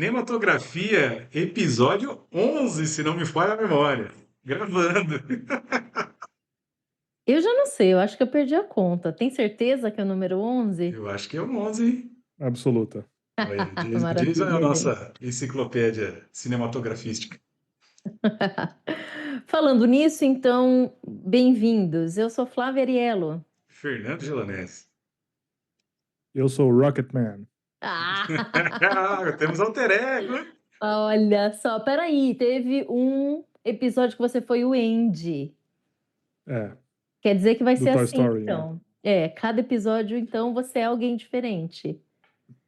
Cinematografia, episódio 11, se não me falha a memória. Gravando. Eu já não sei, eu acho que eu perdi a conta. Tem certeza que é o número 11? Eu acho que é o 11, hein? Absoluta. Olha aí, Jason é a Maravilha, gente. nossa enciclopédia cinematografística. Falando nisso, então, bem-vindos. Eu sou Flávia Ariello. Fernando Gilanese. Eu sou o Rocketman. Ah, Temos alter ego. olha só, peraí, teve um episódio que você foi o Andy. É, Quer dizer que vai do ser Toy assim, Story, né? então. Cada episódio, então, você é alguém diferente.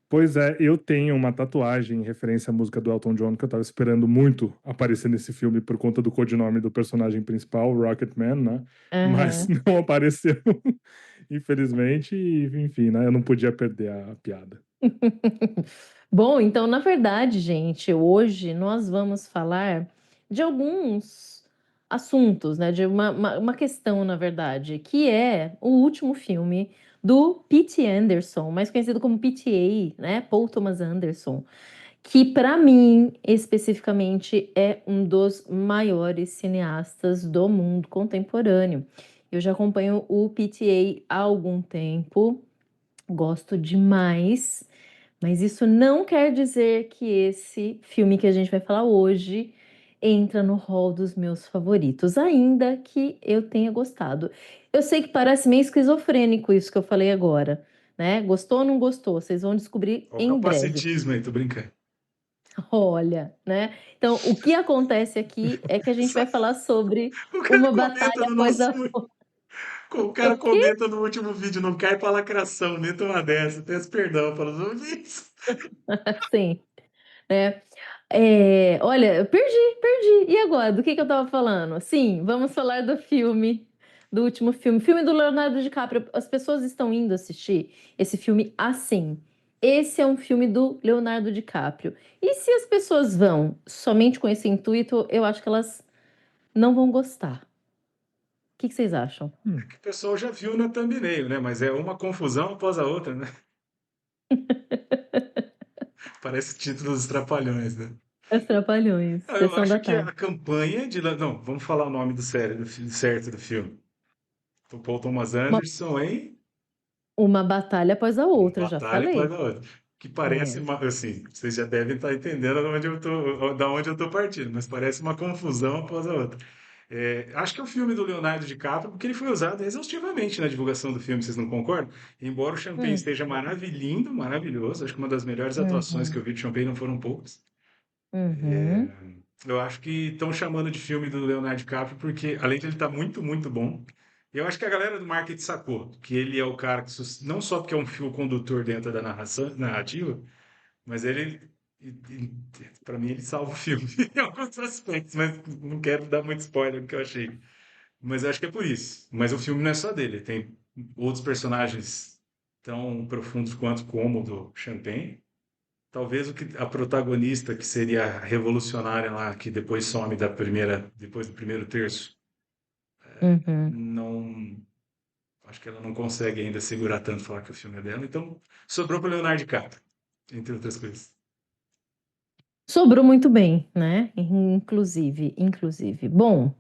Pois é, eu tenho uma tatuagem em referência à música do Elton John que eu tava esperando muito aparecer nesse filme por conta do codinome do personagem principal, Rocketman, né? Mas Aham. não apareceu, infelizmente, e enfim, né? Eu não podia perder a piada. Bom, então, na verdade, gente, hoje nós vamos falar de alguns assuntos, né? De uma questão, na verdade, que é o último filme do P.T. Anderson, mais conhecido como PTA, né? Paul Thomas Anderson, que para mim, especificamente, é um dos maiores cineastas do mundo contemporâneo. Eu já acompanho o PTA há algum tempo, gosto demais. Mas isso não quer dizer que esse filme que a gente vai falar hoje entra no hall dos meus favoritos, ainda que eu tenha gostado. Eu sei que parece meio esquizofrênico isso que eu falei agora, né? Gostou ou não gostou? Vocês vão descobrir Olha o em breve. capacitismo aí, tô brincando. Olha, né? Então, o que acontece aqui é que a gente vai falar sobre O cara uma comenta batalha no após nosso. a O o cara quê? comenta no último vídeo, não cai pra lacração, meta uma dessa. Peço perdão pelos ouvintes. Sim, né? Olha, eu perdi. E agora? Do que eu tava falando? Sim, vamos falar do filme, do último filme, filme do Leonardo DiCaprio. As pessoas estão indo assistir esse filme assim. Esse é um filme do Leonardo DiCaprio. E se as pessoas vão somente com esse intuito, eu acho que elas não vão gostar. O que vocês acham? Que o pessoal já viu na thumbnail, né? Mas é uma confusão após a outra, né? Parece título dos Trapalhões, né? Os Trapalhões, Eu Sessão acho da que a Tarde. campanha de. Não, vamos falar o nome do sério, certo do filme. O Paul Thomas Uma, Anderson em uma batalha após a Uma outra, já Batalha após falei. a outra. Que parece, É. assim, vocês já devem estar entendendo da onde eu tô partindo, mas parece uma confusão após a outra. Acho que é o filme do Leonardo DiCaprio, porque ele foi usado exaustivamente na divulgação do filme, vocês não concordam? Embora o Champagne Hum, esteja maravilhoso, maravilhoso, acho que uma das melhores atuações que eu uhum, vi de Champagne não foram poucas. uhum. Eu acho que estão chamando de filme do Leonardo DiCaprio porque, além de ele estar muito, muito bom, eu acho que a galera do marketing sacou que ele é o cara que, não só porque é um fio condutor dentro da narrativa, mas ele, para mim, ele salva o filme em alguns aspectos, mas não quero dar muito spoiler do que eu achei. Mas eu acho que é por isso. Mas o filme não é só dele, tem outros personagens tão profundos quanto como o do Champagne. Talvez a protagonista, que seria a revolucionária lá, que depois some depois do primeiro terço, Uhum. não, acho que ela não consegue ainda segurar tanto falar que o filme é dela. Então, sobrou para Leonardo DiCaprio, entre outras coisas. Sobrou muito bem, né? Inclusive. Bom,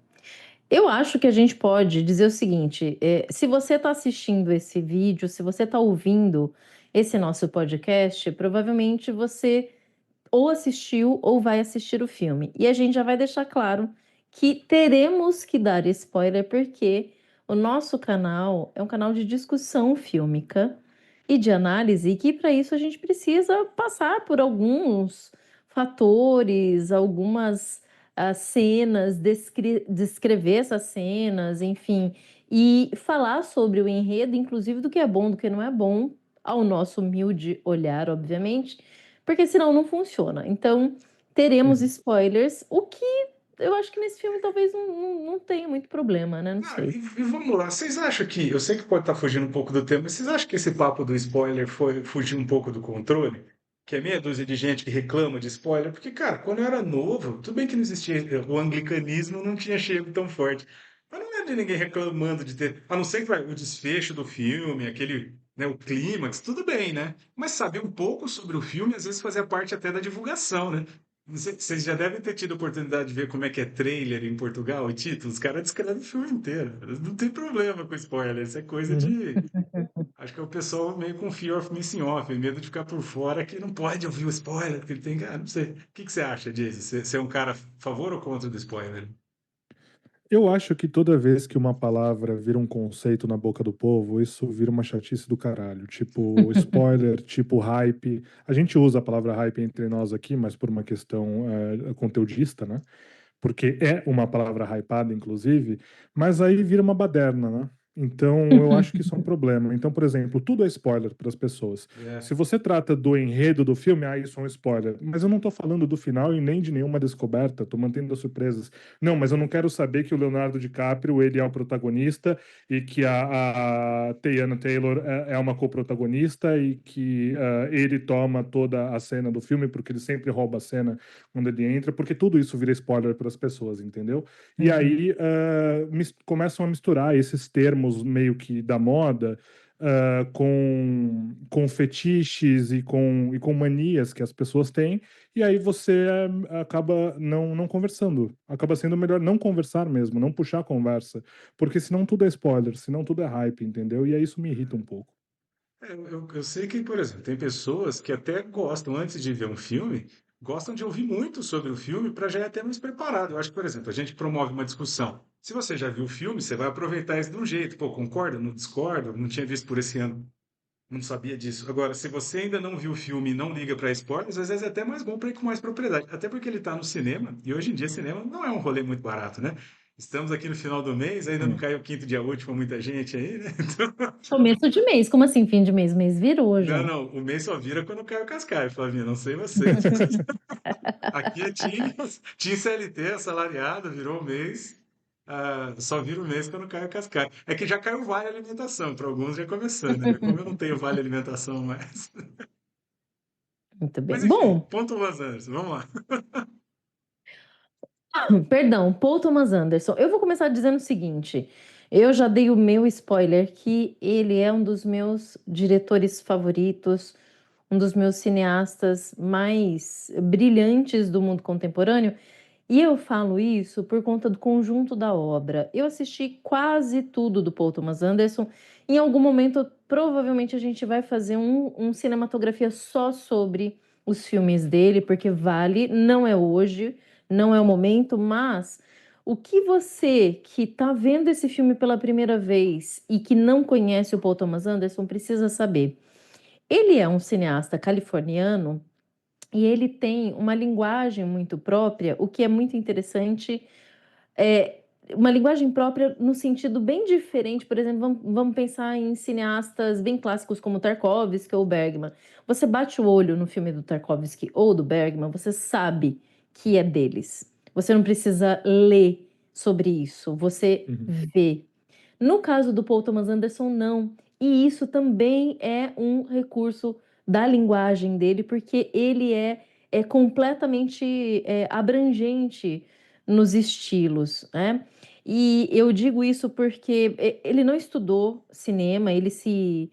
eu acho que a gente pode dizer o seguinte: se você está assistindo esse vídeo, se você está ouvindo esse nosso podcast, provavelmente você ou assistiu ou vai assistir o filme. E a gente já vai deixar claro que teremos que dar spoiler, porque o nosso canal é um canal de discussão fílmica e de análise, e que para isso a gente precisa passar por alguns fatores, algumas cenas, descrever essas cenas, enfim, e falar sobre o enredo, inclusive do que é bom, do que não é bom, ao nosso humilde olhar, obviamente, porque senão não funciona. Então, teremos Uhum. spoilers, o que eu acho que nesse filme talvez não tenha muito problema, né? Não Ah, sei. e vamos lá, vocês acham que, eu sei que pode estar fugindo um pouco do tema, mas vocês acham que esse papo do spoiler foi fugir um pouco do controle? Que é meia dúzia de gente que reclama de spoiler? Porque, cara, quando eu era novo, tudo bem que não existia, o anglicanismo não tinha chego tão forte. Mas não lembro de ninguém reclamando de ter. A não ser que o desfecho do filme, aquele. né, o clímax, tudo bem, né? Mas saber um pouco sobre o filme, às vezes fazia parte até da divulgação, né? Vocês já devem ter tido a oportunidade de ver como é que é trailer em Portugal e título. Os caras descrevem o filme inteiro. Não tem problema com spoiler. Isso é coisa Uhum. de. Acho que é o pessoal meio com fear of missing off, medo de ficar por fora, que não pode ouvir o spoiler, porque ele tem que. Ah, não sei. O que que você acha disso? Você é um cara a favor ou contra do spoiler? Eu acho que toda vez que uma palavra vira um conceito na boca do povo, isso vira uma chatice do caralho. Tipo, spoiler, tipo hype. A gente usa a palavra hype entre nós aqui, mas por uma questão conteudista, né? Porque é uma palavra hypada, inclusive, mas aí vira uma baderna, né? Então, eu acho que isso é um problema. Então, por exemplo, tudo é spoiler para as pessoas. É. Se você trata do enredo do filme, isso é um spoiler. Mas eu não tô falando do final e nem de nenhuma descoberta, tô mantendo as surpresas. Não, mas eu não quero saber que o Leonardo DiCaprio, ele é o protagonista e que a Teyana Taylor é uma co-protagonista e que ele toma toda a cena do filme, porque ele sempre rouba a cena quando ele entra, porque tudo isso vira spoiler para as pessoas, entendeu? E Uhum. aí começam a misturar esses termos meio que da moda com fetiches e com manias que as pessoas têm, e aí você acaba não conversando. Acaba sendo melhor não conversar mesmo, não puxar a conversa, porque senão tudo é spoiler, senão tudo é hype, entendeu? E aí isso me irrita um pouco. Eu sei que, por exemplo, tem pessoas que até gostam, antes de ver um filme, gostam de ouvir muito sobre o filme para já ir até mais preparado. Eu acho que, por exemplo, a gente promove uma discussão. Se você já viu o filme, você vai aproveitar isso de um jeito. Pô, concorda? Não discorda? Não tinha visto por esse ano. Não sabia disso. Agora, se você ainda não viu o filme e não liga para spoilers, às vezes é até mais bom para ir com mais propriedade. Até porque ele está no cinema, e hoje em dia cinema não é um rolê muito barato, né? Estamos aqui no final do mês, ainda não É. caiu o quinto dia útil para muita gente aí, né? Começo de mês, como assim, fim de mês? Mês virou Não, já. não, o mês só vira quando cai o cascalho, Flavinha, não sei você. Aqui é Team CLT, assalariado, virou o mês, só vira o mês quando cai o cascalho. É que já caiu o vale alimentação, para alguns já começando, né? Como eu não tenho vale alimentação mais. Muito bem. Mas enfim, Bom, ponto Los Angeles, vamos lá. perdão, Paul Thomas Anderson. Eu vou começar dizendo o seguinte: eu já dei o meu spoiler que ele é um dos meus diretores favoritos, um dos meus cineastas mais brilhantes do mundo contemporâneo. E eu falo isso por conta do conjunto da obra. Eu assisti quase tudo do Paul Thomas Anderson. Em algum momento, provavelmente, a gente vai fazer um cinematografia só sobre os filmes dele, porque vale, não é hoje, não é o momento, mas o que você que está vendo esse filme pela primeira vez e que não conhece o Paul Thomas Anderson precisa saber. Ele é um cineasta californiano e ele tem uma linguagem muito própria, o que é muito interessante, é uma linguagem própria no sentido bem diferente. Por exemplo, vamos pensar em cineastas bem clássicos como Tarkovsky ou Bergman. Você bate o olho no filme do Tarkovsky ou do Bergman, você sabe que é deles. Você não precisa ler sobre isso, você Uhum. vê. No caso do Paul Thomas Anderson, não. E isso também é um recurso da linguagem dele, porque ele é completamente abrangente nos estilos, né? E eu digo isso porque ele não estudou cinema, ele se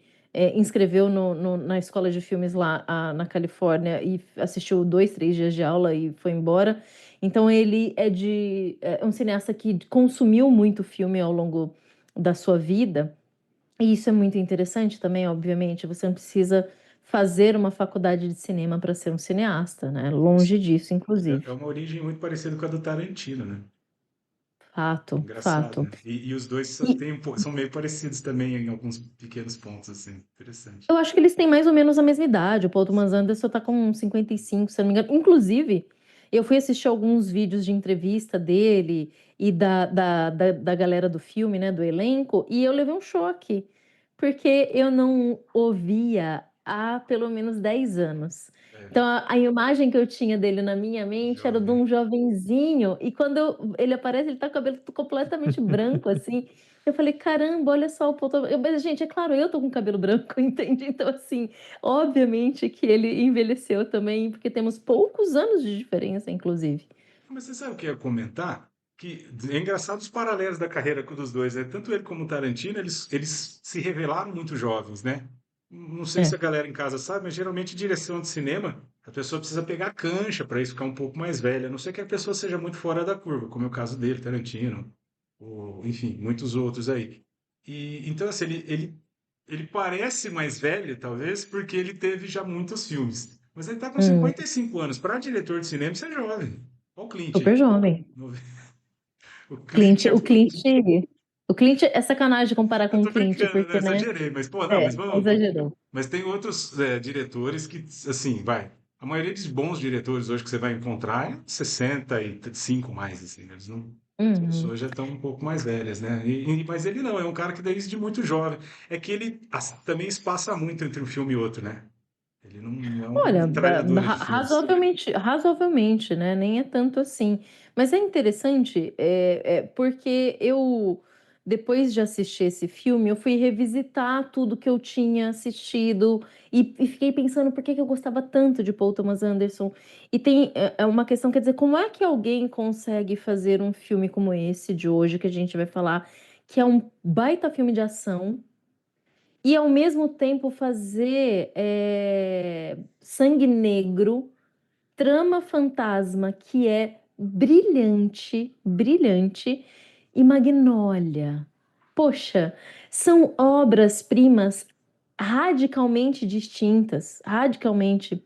inscreveu na escola de filmes lá na Califórnia e assistiu 2, 3 dias de aula e foi embora. Então ele é um cineasta que consumiu muito filme ao longo da sua vida. E isso é muito interessante também, obviamente. Você não precisa fazer uma faculdade de cinema para ser um cineasta, né? Longe disso, É inclusive. uma origem muito parecida com a do Tarantino, né? Fato, Engraçado, fato. né? E os dois E são meio parecidos também em alguns pequenos pontos, assim. Interessante. eu acho que eles têm mais ou menos a mesma idade. O Paul Thomas Anderson tá com 55, se eu não me engano. Inclusive, eu fui assistir alguns vídeos de entrevista dele e da galera do filme, né? Do elenco, e eu levei um choque, porque eu não ouvia há pelo menos 10 anos. É, Então, a imagem que eu tinha dele na minha mente era de jovem. um jovenzinho, e quando ele aparece, ele tá com o cabelo completamente branco, assim. Eu falei, caramba, olha só o ponto. Mas, gente, é claro, eu tô com cabelo branco, entende? Então, assim, obviamente que ele envelheceu também, porque temos poucos anos de diferença, inclusive. Mas você sabe o que eu ia comentar? Que é engraçado os paralelos da carreira dos dois, né? Tanto ele como o Tarantino, eles se revelaram muito jovens, né? Não sei se a É. galera em casa sabe, mas geralmente direção de cinema, a pessoa precisa pegar cancha para isso ficar um pouco mais velha. A não ser que a pessoa seja muito fora da curva, como é o caso dele, Tarantino, ou enfim, muitos outros aí. E então assim, ele parece mais velho, talvez, porque ele teve já muitos filmes. Mas ele tá com Hum, 55 anos. Para diretor de cinema, você é jovem. Olha o Clint super aí. jovem. No- O Clint Clint, é. o Clint é sacanagem comparar Eu com o tô Clint, brincando, né? porque, né? Exagerei, mas, pô, não, mas É, vamos. exagerou. Mas tem outros diretores que, assim, vai. A maioria dos bons diretores hoje que você vai encontrar é 65 mais, assim, né? Eles não. As Uhum. pessoas já estão um pouco mais velhas, né? Mas ele não, é um cara que desde muito jovem. É que ele também espaça muito entre um filme e outro, né? Ele não é uma Olha, metralhadora de filmes. razoavelmente, né? Nem é tanto assim. Mas é interessante, porque eu, depois de assistir esse filme, eu fui revisitar tudo que eu tinha assistido e fiquei pensando por que que eu gostava tanto de Paul Thomas Anderson. E tem uma questão, quer dizer, como é que alguém consegue fazer um filme como esse de hoje, que a gente vai falar, que é um baita filme de ação, e ao mesmo tempo fazer Sangue Negro, trama fantasma, que é brilhante, brilhante, e Magnólia. Poxa, são obras-primas radicalmente distintas, radicalmente.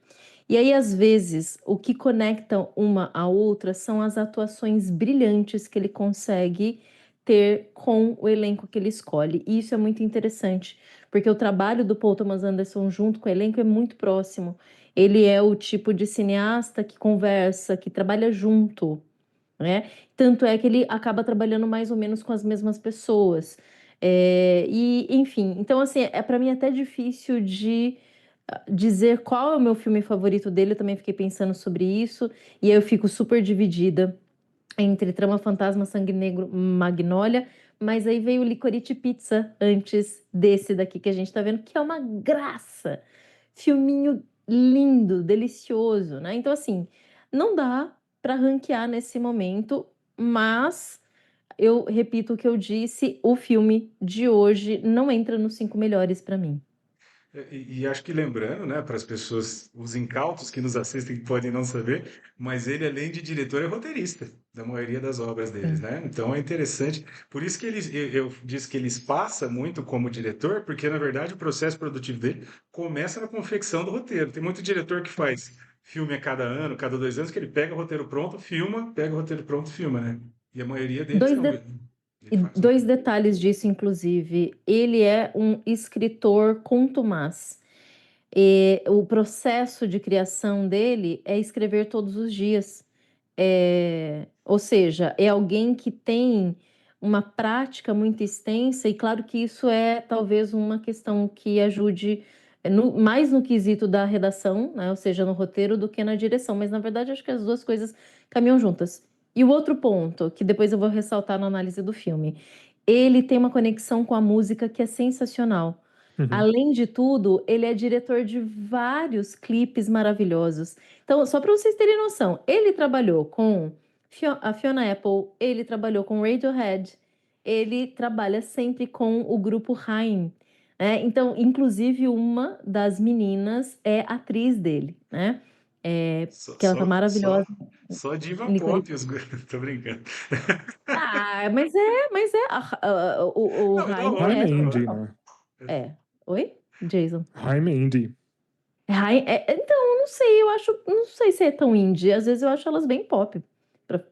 E aí, às vezes, o que conecta uma à outra são as atuações brilhantes que ele consegue ter com o elenco que ele escolhe. E isso é muito interessante, porque o trabalho do Paul Thomas Anderson junto com o elenco é muito próximo. Ele é o tipo de cineasta que conversa, que trabalha junto, né? Tanto é que ele acaba trabalhando mais ou menos com as mesmas pessoas. E, enfim, então, assim, para mim até difícil de dizer qual é o meu filme favorito dele. Eu também fiquei pensando sobre isso, e aí eu fico super dividida entre Trama Fantasma, Sangue Negro, Magnólia, mas aí veio o Licorice Pizza antes desse daqui que a gente tá vendo, que é uma graça. Filminho lindo, delicioso, né? Então, assim, não dá para ranquear nesse momento, mas eu repito o que eu disse, o filme de hoje não entra nos 5 melhores para mim. E acho que lembrando, né, para as pessoas, os incautos que nos assistem que podem não saber, mas ele, além de diretor, é roteirista da maioria das obras deles, Sim. né? Então é interessante. Por isso que eu disse que ele espaça muito como diretor, porque na verdade o processo produtivo dele começa na confecção do roteiro. Tem muito diretor que faz filme a cada ano, cada 2 anos, que ele pega o roteiro pronto, filma, pega o roteiro pronto, filma, né? E a maioria deles Dois, não. de- Ele e faz um. dois detalhes disso, inclusive. Ele é um escritor contumaz. E o processo de criação dele é escrever todos os dias. Ou seja, é alguém que tem uma prática muito extensa, e claro que isso é talvez uma questão que ajude mais no quesito da redação, né? Ou seja, no roteiro, do que na direção, mas na verdade acho que as duas coisas caminham juntas. E o outro ponto, que depois eu vou ressaltar na análise do filme, ele tem uma conexão com a música que é sensacional. Uhum. Além de tudo, ele é diretor de vários clipes maravilhosos. Então, só para vocês terem noção, ele trabalhou com a Fiona Apple, ele trabalhou com Radiohead, ele trabalha sempre com o grupo Haim, né? Então, inclusive, uma das meninas é atriz dele, né? Só, Que ela tá só, só, maravilhosa. só diva Licorice. pop, tô brincando. Ah, mas o Não, mas da Haim hora, é Jaime da Indy, hora. sensacional. né? É. Oi, Jason? Jaime Indy. Então, eu não sei, não sei se é tão indie. Às vezes eu acho elas bem pop,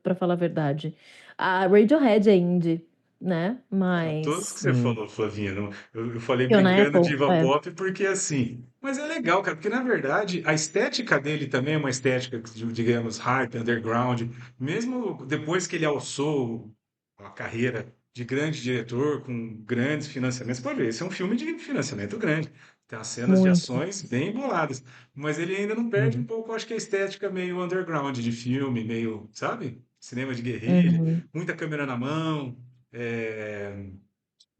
pra falar a verdade. A Radiohead é indie, né? Não, todos que Mas você falou, Flavinha, eu falei Fiona brincando Apple, diva pop porque assim, mas é legal, cara, porque na verdade a estética dele também é uma estética, digamos, hype, underground, mesmo depois que ele alçou a carreira de grande diretor, com grandes financiamentos, pode ver, esse é um filme de financiamento grande, tem as cenas de muito. ações bem boladas, mas ele ainda não perde um Uhum. pouco, acho que a estética meio underground de filme, meio, sabe? Cinema de guerrilha, Uhum, muita câmera na mão, é,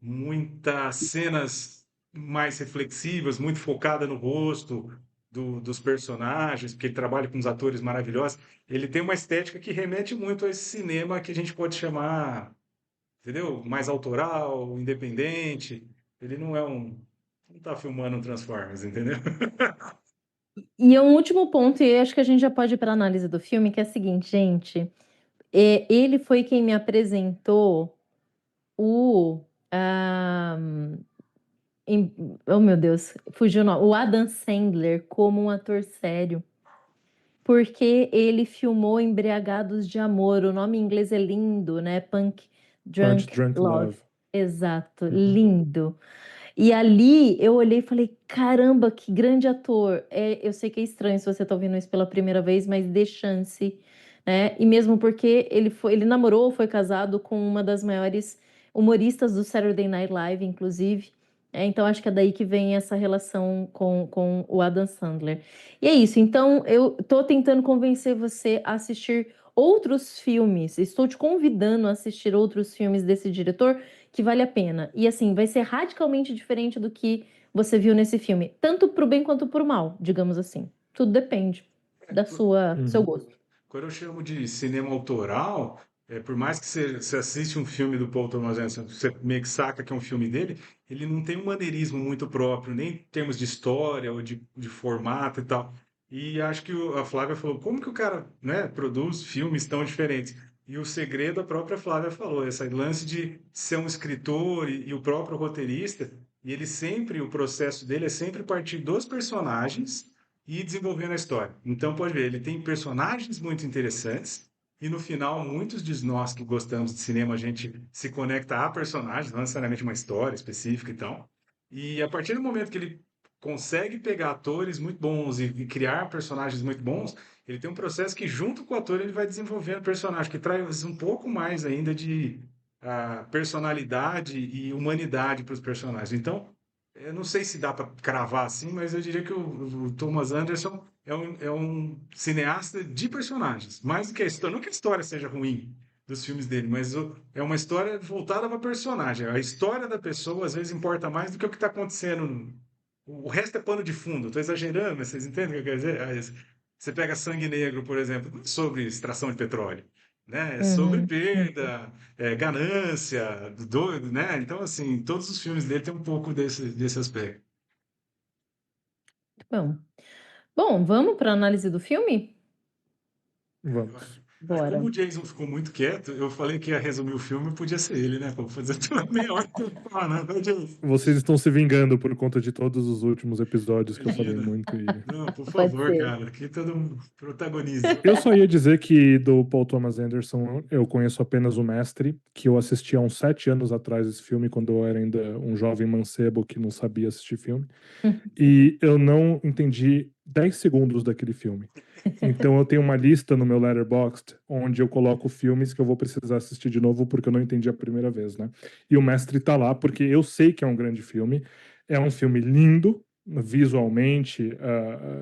muitas cenas mais reflexivas, muito focada no rosto dos personagens, porque ele trabalha com os atores maravilhosos. Ele tem uma estética que remete muito a esse cinema que a gente pode chamar, entendeu? Mais autoral, independente. Ele não é um não tá filmando um Transformers, entendeu? E é um último ponto, e acho que a gente já pode ir para a análise do filme, que é o seguinte, gente. Ele foi quem me apresentou o. ah, oh, meu Deus, fugiu o nome. O Adam Sandler como um ator sério. Porque ele filmou Embriagados de Amor. O nome em inglês é lindo, né? Punk Punch Drunk Drunk Love. Love. Exato, Uhum. lindo. E ali eu olhei e falei: caramba, que grande ator. Eu sei que é estranho se você está ouvindo isso pela primeira vez, mas dê chance, né? E mesmo porque ele namorou, foi casado com uma das maiores humoristas do Saturday Night Live, inclusive. Então acho que é daí que vem essa relação com o Adam Sandler. E é isso. Então eu tô tentando convencer você a assistir outros filmes. Estou te convidando a assistir outros filmes desse diretor que vale a pena. E assim, vai ser radicalmente diferente do que você viu nesse filme, tanto pro bem quanto pro mal, digamos assim. Tudo depende da seu Uhum. gosto. Quando eu chamo de cinema autoral, por mais que você assiste um filme do Paul Thomas Anderson, você meio que saca que é um filme dele, ele não tem um maneirismo muito próprio, nem em termos de história ou de formato e tal. E acho que a Flávia falou, como que o cara, né, produz filmes tão diferentes? E o segredo a própria Flávia falou, esse lance de ser um escritor e o próprio roteirista, e ele sempre, o processo dele é sempre partir dos personagens e desenvolvendo a história. Então, pode ver, ele tem personagens muito interessantes e no final, muitos de nós que gostamos de cinema, a gente se conecta a personagens, não necessariamente uma história específica e tal. E a partir do momento que ele consegue pegar atores muito bons e criar personagens muito bons, ele tem um processo que, junto com o ator, ele vai desenvolvendo personagem, que traz um pouco mais ainda de personalidade e humanidade para os personagens. Então, eu não sei se dá para cravar assim, mas eu diria que o Thomas Anderson é um cineasta de personagens. Mais do que a história. Não que a história seja ruim dos filmes dele, mas é uma história voltada para personagem. A história da pessoa às vezes importa mais do que o que está acontecendo. O resto é pano de fundo. Estou exagerando, mas vocês entendem o que eu quero dizer? Você pega Sangue Negro, por exemplo, não é sobre extração de petróleo. Né? É sobre Uhum. perda, ganância, doido, né? Então, assim, todos os filmes dele têm um pouco desse aspecto. Bom, bom, vamos para a análise do filme? Eu Vamos. acho que como Bora. o Jason ficou muito quieto, eu falei que ia resumir o filme, podia ser ele, né? Vou fazer toda meia hora que eu falo, né, Jason? Vocês estão se vingando por conta de todos os últimos episódios que eu falei Imagina. muito e Não, por Pode favor, ser. cara, que todo mundo protagonize. eu só ia dizer que do Paul Thomas Anderson eu conheço apenas o Mestre, que eu assisti há uns 7 anos atrás esse filme, quando eu era ainda um jovem mancebo que não sabia assistir filme. E eu não entendi 10 segundos daquele filme. Então eu tenho uma lista no meu Letterboxd onde eu coloco filmes que eu vou precisar assistir de novo porque eu não entendi a primeira vez, né? E o Mestre tá lá porque eu sei que é um grande filme. É um filme lindo, visualmente,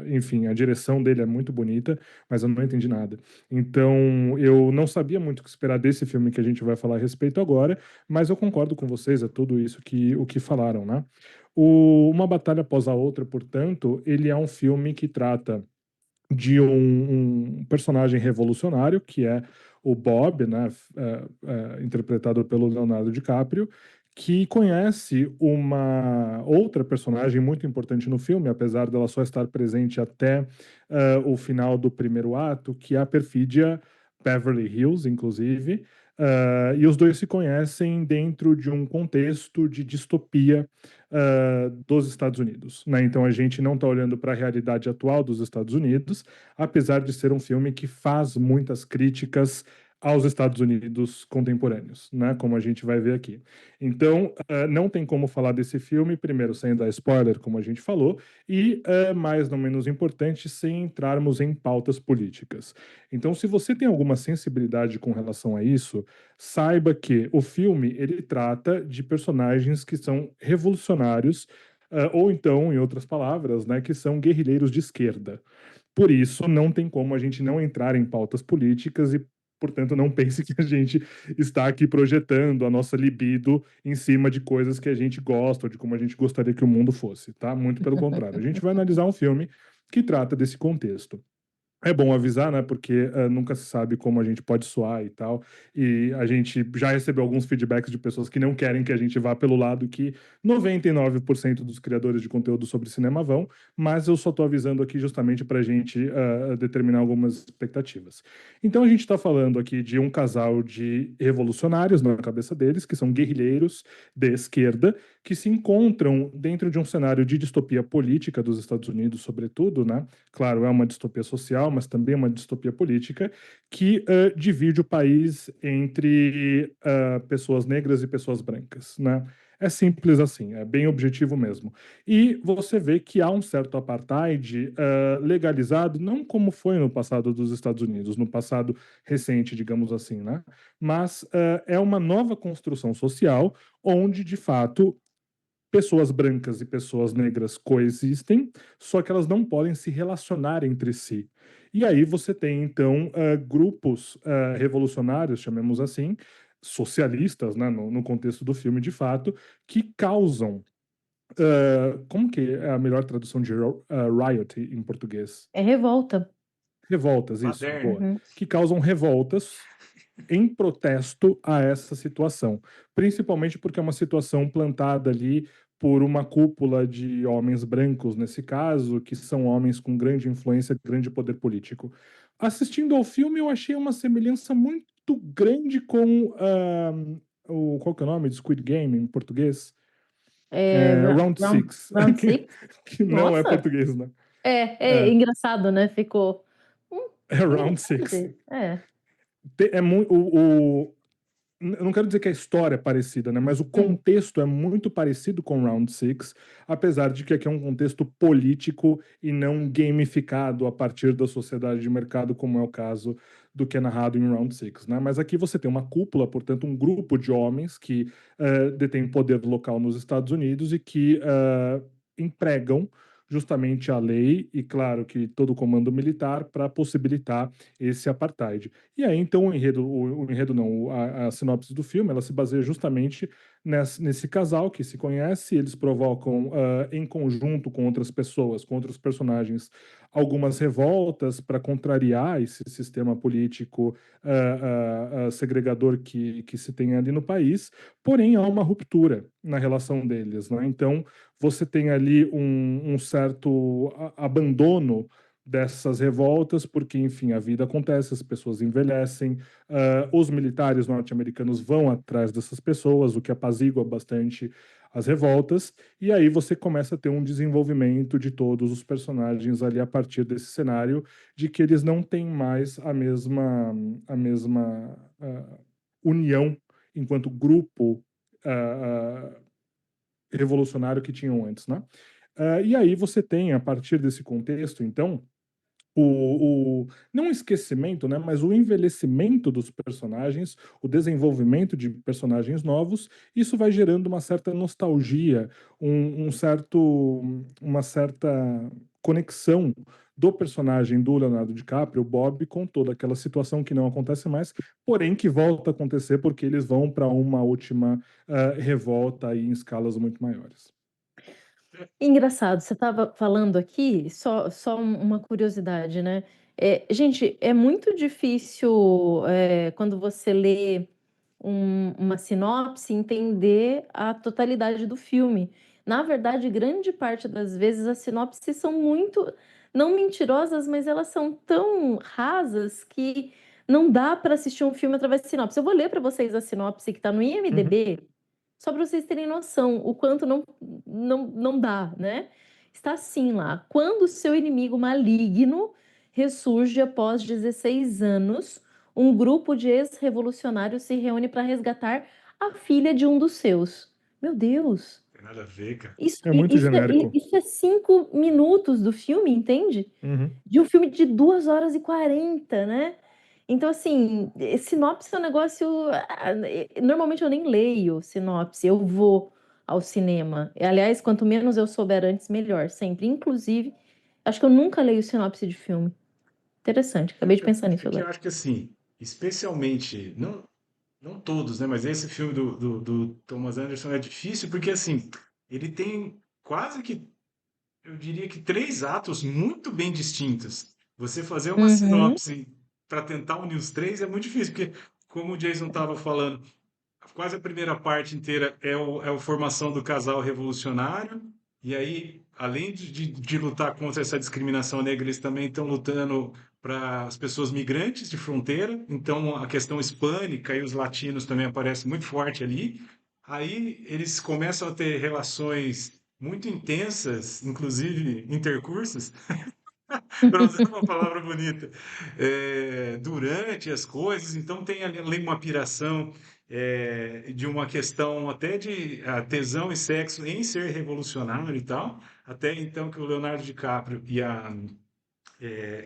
enfim, a direção dele é muito bonita, mas eu não entendi nada. Então eu não sabia muito o que esperar desse filme que a gente vai falar a respeito agora, mas eu concordo com vocês, é tudo isso que o que falaram, né? Uma Batalha Após a Outra, portanto, ele é um filme que trata de um personagem revolucionário, que é o Bob, né, interpretado pelo Leonardo DiCaprio, que conhece uma outra personagem muito importante no filme, apesar dela só estar presente até o final do primeiro ato, que é a perfídia Beverly Hills, inclusive. E os dois se conhecem dentro de um contexto de distopia dos Estados Unidos, né? Então a gente não está olhando para a realidade atual dos Estados Unidos, apesar de ser um filme que faz muitas críticas aos Estados Unidos contemporâneos, né? Como a gente vai ver aqui. Então, não tem como falar desse filme, primeiro, sem dar spoiler, como a gente falou, e, mais não menos importante, sem entrarmos em pautas políticas. Então, se você tem alguma sensibilidade com relação a isso, saiba que o filme ele trata de personagens que são revolucionários, ou então, em outras palavras, né, que são guerrilheiros de esquerda. Por isso, não tem como a gente não entrar em pautas políticas e, portanto, não pense que a gente está aqui projetando a nossa libido em cima de coisas que a gente gosta ou de como a gente gostaria que o mundo fosse, tá? Muito pelo contrário. A gente vai analisar um filme que trata desse contexto. É bom avisar, né? Porque nunca se sabe como a gente pode soar e tal. E a gente já recebeu alguns feedbacks de pessoas que não querem que a gente vá pelo lado que 99% dos criadores de conteúdo sobre cinema vão, mas eu só tô avisando aqui justamente para a gente determinar algumas expectativas. Então a gente está falando aqui de um casal de revolucionários na cabeça deles, que são guerrilheiros de esquerda, que se encontram dentro de um cenário de distopia política dos Estados Unidos, sobretudo, né? Claro, é uma distopia social, mas também é uma distopia política que divide o país entre pessoas negras e pessoas brancas, né? É simples assim, é bem objetivo mesmo. E você vê que há um certo apartheid legalizado, não como foi no passado dos Estados Unidos, no passado recente, digamos assim, né? Mas é uma nova construção social onde, de fato, pessoas brancas e pessoas negras coexistem, só que elas não podem se relacionar entre si. E aí você tem, então, grupos revolucionários, chamemos assim, socialistas, né, no contexto do filme, de fato, que causam. Como que é a melhor tradução de riot em português? É revolta. Revoltas, isso, Baderna. boa. Uhum. Que causam revoltas em protesto a essa situação, principalmente porque é uma situação plantada ali por uma cúpula de homens brancos, nesse caso, que são homens com grande influência, grande poder político. Assistindo ao filme, eu achei uma semelhança muito grande com qual que é o nome de Squid Game em português? Round Six, Round Six? que não é Nossa! português, né? É É, engraçado, né? Ficou. é Nem Round pode Six. ser. É. É muito, eu não quero dizer que a história é parecida, né? Mas o Hum. contexto é muito parecido com Round Six, apesar de que aqui é um contexto político e não gamificado a partir da sociedade de mercado, como é o caso do que é narrado em Round Six, né? Mas aqui você tem uma cúpula, portanto, um grupo de homens que detém poder local nos Estados Unidos e que empregam justamente a lei e, claro, que todo o comando militar para possibilitar esse apartheid. E aí, então, o enredo não, a sinopse do filme, ela se baseia justamente nesse casal que se conhece, eles provocam, em conjunto com outras pessoas, com outros personagens, algumas revoltas para contrariar esse sistema político segregador que se tem ali no país, porém há uma ruptura na relação deles, né? Então, você tem ali um certo abandono dessas revoltas, porque, enfim, a vida acontece, as pessoas envelhecem, os militares norte-americanos vão atrás dessas pessoas, o que apazigua bastante as revoltas, e aí você começa a ter um desenvolvimento de todos os personagens ali a partir desse cenário, de que eles não têm mais a mesma união enquanto grupo revolucionário que tinham antes, né? E aí você tem, a partir desse contexto, então, não o esquecimento, né, mas o envelhecimento dos personagens, o desenvolvimento de personagens novos, isso vai gerando uma certa nostalgia, uma certa conexão do personagem do Leonardo DiCaprio, o Bob, com toda aquela situação que não acontece mais, porém que volta a acontecer porque eles vão para uma última revolta aí em escalas muito maiores. Engraçado, você estava falando aqui, só uma curiosidade, né? Gente, é muito difícil quando você lê uma sinopse entender a totalidade do filme. Na verdade, grande parte das vezes as sinopses são muito, não mentirosas, mas elas são tão rasas que não dá para assistir um filme através de sinopse. Eu vou ler para vocês a sinopse que está no Uhum, IMDb, só para vocês terem noção o quanto não dá, né? Está assim lá. Quando o seu inimigo maligno ressurge após 16 anos, um grupo de ex-revolucionários se reúne para resgatar a filha de um dos seus. Meu Deus! Tem nada a ver, cara. Isso, é muito genérico. isso é 5 minutos do filme, entende? Uhum. De um filme de 2 horas e 40, né? Então, assim, sinopse é um negócio. Normalmente eu nem leio sinopse, eu vou ao cinema. Aliás, quanto menos eu souber antes, melhor, sempre. Inclusive, acho que eu nunca leio sinopse de filme. Interessante, acabei de pensar É nisso que eu agora. acho que assim, especialmente, não todos, né? Mas esse filme do Thomas Anderson é difícil porque assim, ele tem quase que, eu diria que três atos muito bem distintos. Você fazer uma Uhum. sinopse para tentar unir os três é muito difícil, porque, como o Jason estava falando, quase a primeira parte inteira é a formação do casal revolucionário, e aí, além de lutar contra essa discriminação negra, eles também estão lutando para as pessoas migrantes de fronteira, então a questão hispânica e os latinos também aparecem muito forte ali. Aí eles começam a ter relações muito intensas, inclusive intercursos, para usar uma palavra bonita, durante as coisas, então tem ali uma piração de uma questão até de tesão e sexo em ser revolucionário e tal, até então que o Leonardo DiCaprio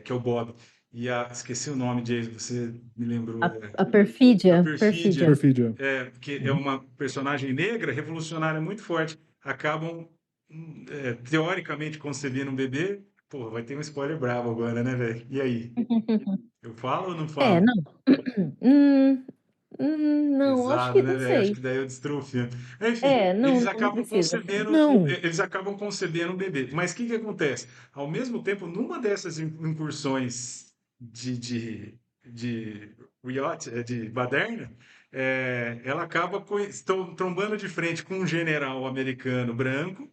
que é o Bob, esqueci o nome, Jason, você me lembrou, A a perfídia, Perfídia, perfídia. Perfídia. que é Uhum. uma personagem negra, revolucionária muito forte, acabam teoricamente concebendo um bebê. Pô, vai ter um spoiler bravo agora, né, velho? E aí? Eu falo ou não É, falo? não. Hum, não, acho Pesado, que né, não velho? Acho que sei. daí eu destruo o filme. Enfim, É, não, não precisa. Não. eles acabam concebendo um bebê. Mas o que que acontece? Ao mesmo tempo, numa dessas incursões de Riot, de baderna, ela acaba trombando de frente com um general americano branco,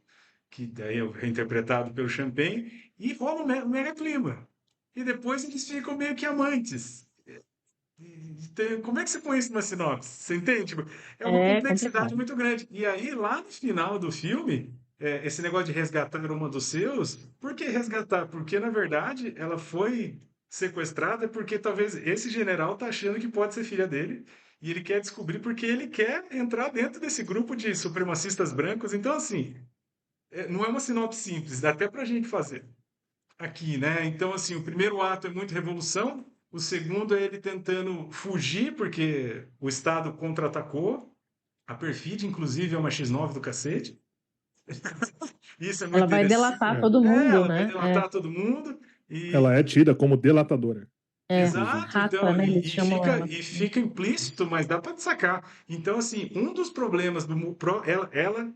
que daí é interpretado pelo Champagne, e rola um mega clima. E depois eles ficam meio que amantes. Como é que você põe isso numa sinopse? Você entende? Tipo, é uma É complexidade complicado. muito grande. E aí, lá no final do filme, esse negócio de resgatar uma dos seus, por que resgatar? Porque, na verdade, ela foi sequestrada porque talvez esse general tá achando que pode ser filha dele. E ele quer descobrir porque ele quer entrar dentro desse grupo de supremacistas brancos. Então, assim, não é uma sinopse simples, dá até pra gente fazer aqui, né? Então, assim, o primeiro ato é muito revolução, o segundo é ele tentando fugir, porque o Estado contra-atacou, a perfídia, inclusive, é uma X9 do cacete. Isso é Ela muito vai interessante. delatar todo mundo, Ela vai né? É, delatar todo mundo Ela é e, tida como delatadora, inclusive. exato, rata, então, né? Eles e chamam fica, ela. e fica implícito, mas dá para sacar. Então, assim, um dos problemas ela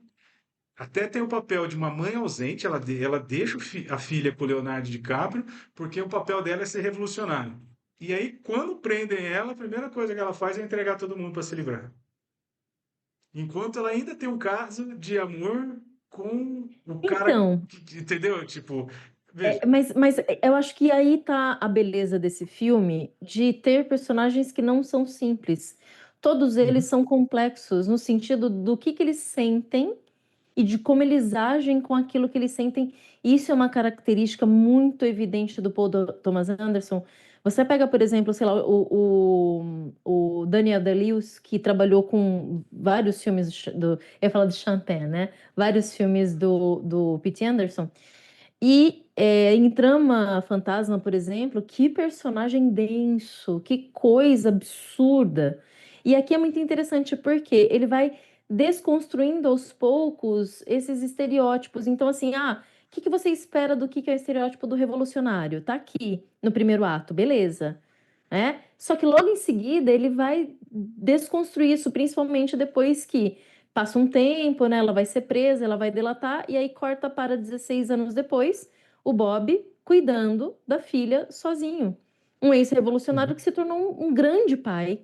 até tem o papel de uma mãe ausente, ela deixa a filha com o Leonardo DiCaprio, porque o papel dela é ser revolucionário. E aí, quando prendem ela, a primeira coisa que ela faz é entregar todo mundo para se livrar. Enquanto ela ainda tem um caso de amor com o cara, Então, entendeu? Tipo, veja. mas eu acho que aí tá a beleza desse filme de ter personagens que não são simples. Todos eles Uhum. são complexos no sentido do que eles sentem e de como eles agem com aquilo que eles sentem. Isso é uma característica muito evidente do Thomas Anderson. Você pega, por exemplo, sei lá, o Daniel Day-Lewis, que trabalhou com vários filmes eu ia falar de Champagne, né? Vários filmes do P.T. Anderson. E em Trama Fantasma, por exemplo, que personagem denso, que coisa absurda. E aqui é muito interessante porque ele vai desconstruindo aos poucos esses estereótipos. Então, assim, o que você espera do que é o estereótipo do revolucionário? Tá aqui no primeiro ato, beleza, né? Só que logo em seguida ele vai desconstruir isso, principalmente depois que passa um tempo, né? Ela vai ser presa, ela vai delatar, e aí corta para 16 anos depois, o Bob cuidando da filha sozinho. Um ex-revolucionário Uhum. que se tornou um grande pai,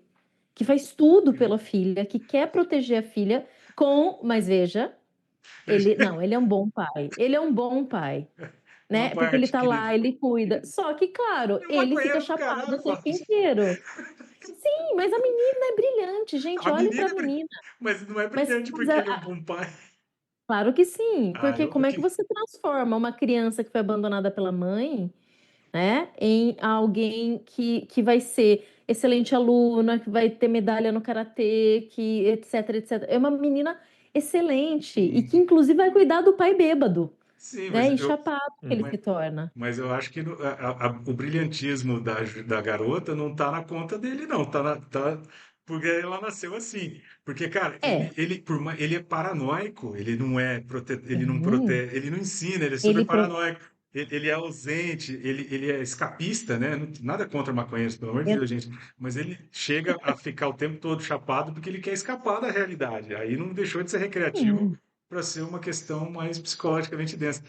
que faz tudo pela filha, que quer proteger a filha mas veja, ele é um bom pai. Ele é um bom pai, Uma né? Porque ele parte tá que lá, ele cuida. Só que, claro, ele é um ele fica maconheiro do chapado caralho, o tempo Fábio. inteiro. Sim, mas a menina é brilhante, gente. A Olhem para menina a é menina. mas não é Mas, brilhante mas porque ele é um bom pai. claro que sim, Ah, porque como é que que você transforma uma criança que foi abandonada pela mãe, né, em alguém que vai ser excelente aluna, que vai ter medalha no karatê, que etc, etc. É uma menina excelente e que sim, inclusive vai cuidar do pai bêbado, sim, né, e chapado que ele Uhum. se torna. mas eu acho que o brilhantismo da garota não tá na conta dele, não. Porque ela nasceu assim. Porque, cara, É, ele é paranoico, ele não é ele não sim, protege, ele não ensina, ele é super ele pro- paranoico. Ele é ausente, ele é escapista, né? Nada contra maconheiros, pelo amor de Deus, gente. Mas ele chega a ficar o tempo todo chapado porque ele quer escapar da realidade. Aí não deixou de ser recreativo sim. para ser uma questão mais psicologicamente densa.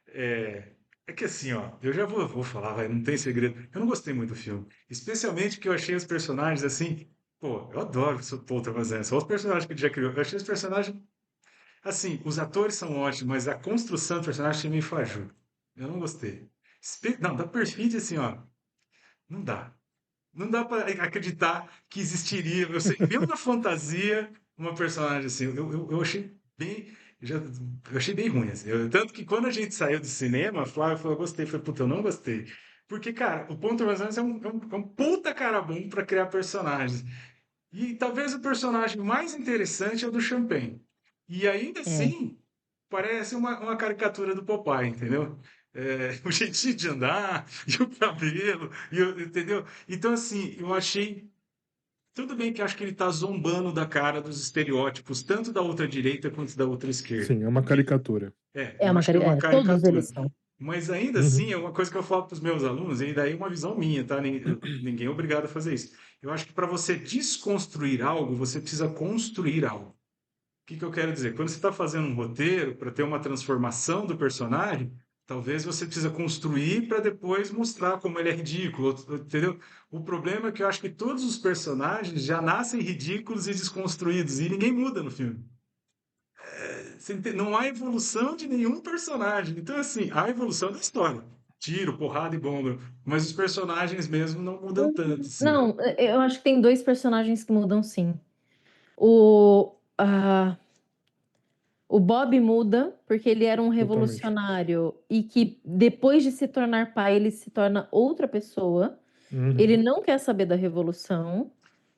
É, É que assim, ó, eu já vou falar, vai, não tem segredo. Eu não gostei muito do filme. Especialmente que eu achei os personagens assim. Pô, eu adoro o Paul Thomas Anderson. Olha os personagens que ele já criou. Eu achei os personagens. Assim, os atores são ótimos, mas a construção do personagem achei meio fajuto. Eu não gostei. Não, da Perfide, assim, ó. Não dá. Não dá pra acreditar que existiria. Eu sei, mesmo na fantasia, uma personagem assim. Eu achei bem. Já, eu achei bem ruim, assim. Tanto que quando a gente saiu do cinema, a Flávia falou, eu gostei. Eu falei, puta, eu não gostei. Porque, cara, o Paul Thomas Anderson é um puta cara bom pra criar personagens. E talvez o personagem mais interessante é o do Champagne. E ainda É, assim, parece uma caricatura do Popeye, entendeu? O jeitinho de andar, e o cabelo, entendeu? Então, assim, eu achei. Tudo bem que eu acho que ele está zombando da cara dos estereótipos, tanto da outra direita quanto da outra esquerda. Sim, é uma Porque, caricatura. eu acho que é uma todos caricatura. eles são. Mas ainda assim, Uhum. é uma coisa que eu falo para os meus alunos, e daí é uma visão minha, tá? Ninguém é obrigado a fazer isso. Eu acho que para você desconstruir algo, você precisa construir algo. O que que eu quero dizer? Quando você está fazendo um roteiro para ter uma transformação do personagem, talvez você precisa construir para depois mostrar como ele é ridículo, entendeu? O problema é que eu acho que todos os personagens já nascem ridículos e desconstruídos e ninguém muda no filme. Não há evolução de nenhum personagem. Então, assim, há evolução da história. Tiro, porrada e bomba. Mas os personagens mesmo não mudam tanto, assim. Não, eu acho que tem dois personagens que mudam, sim. O, ah, o Bob muda porque ele era um Totalmente. revolucionário e que depois de se tornar pai, ele se torna outra pessoa. Ele Uhum. não quer saber da revolução,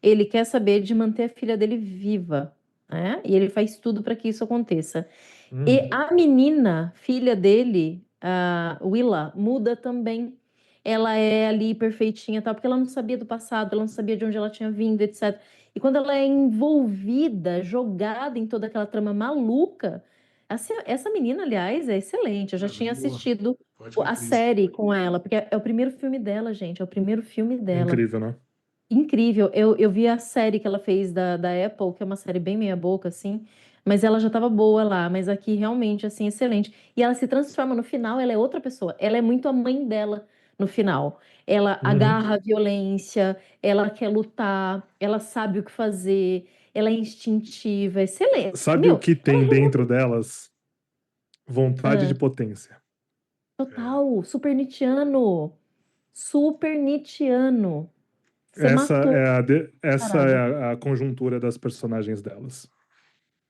ele quer saber de manter a filha dele viva, né? E ele faz tudo para que isso aconteça. E Uhum. a menina, filha dele, a Willa, muda também. Ela é ali perfeitinha, tal, porque ela não sabia do passado, ela não sabia de onde ela tinha vindo, etc. E quando ela é envolvida, jogada em toda aquela trama maluca, essa menina, aliás, é excelente. Eu já Ah, tinha bem boa. assistido Ótima a atriz. série com ela, porque é o primeiro filme dela, gente, é o primeiro filme dela. Incrível, né? Incrível. Eu vi a série que ela fez da Apple, que é uma série bem meia-boca, assim, mas ela já estava boa lá, mas aqui realmente, assim, excelente. E ela se transforma no final, ela é outra pessoa. Ela é muito a mãe dela no final. Ela Uhum. agarra a violência, ela quer lutar, ela sabe o que fazer, ela é instintiva, excelente. Sabe o Meu, que ela tem dentro delas? Vontade de é potência. É. total, super Nietzscheano. Super Nietzscheano. Você Essa matou é a essa é charada. a conjuntura das personagens delas.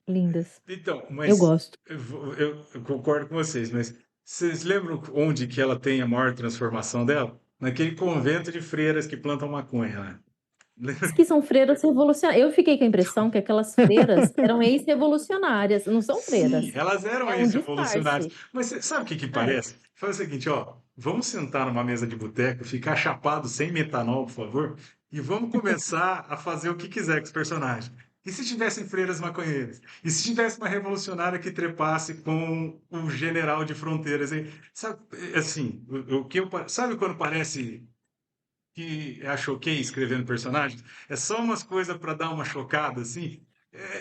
Lindas. Então, Eu mas gosto. eu concordo com vocês, mas vocês lembram onde que ela tem a maior transformação dela? Naquele convento de freiras que plantam maconha, né? Diz que são freiras revolucionárias. Eu fiquei com a impressão que aquelas freiras eram ex-revolucionárias, não são Sim, freiras. elas eram É um ex-revolucionárias. disfarce. Mas sabe o que que É. parece? Faz o seguinte, ó, vamos sentar numa mesa de boteco, ficar chapado sem metanol, por favor, e vamos começar a fazer o que quiser com os personagens. E se tivessem freiras maconheiras? E se tivesse uma revolucionária que trepasse com o general de fronteiras? Hein? Sabe, assim, sabe quando parece que é a Choquei escrevendo personagens? É só umas coisas para dar uma chocada, assim.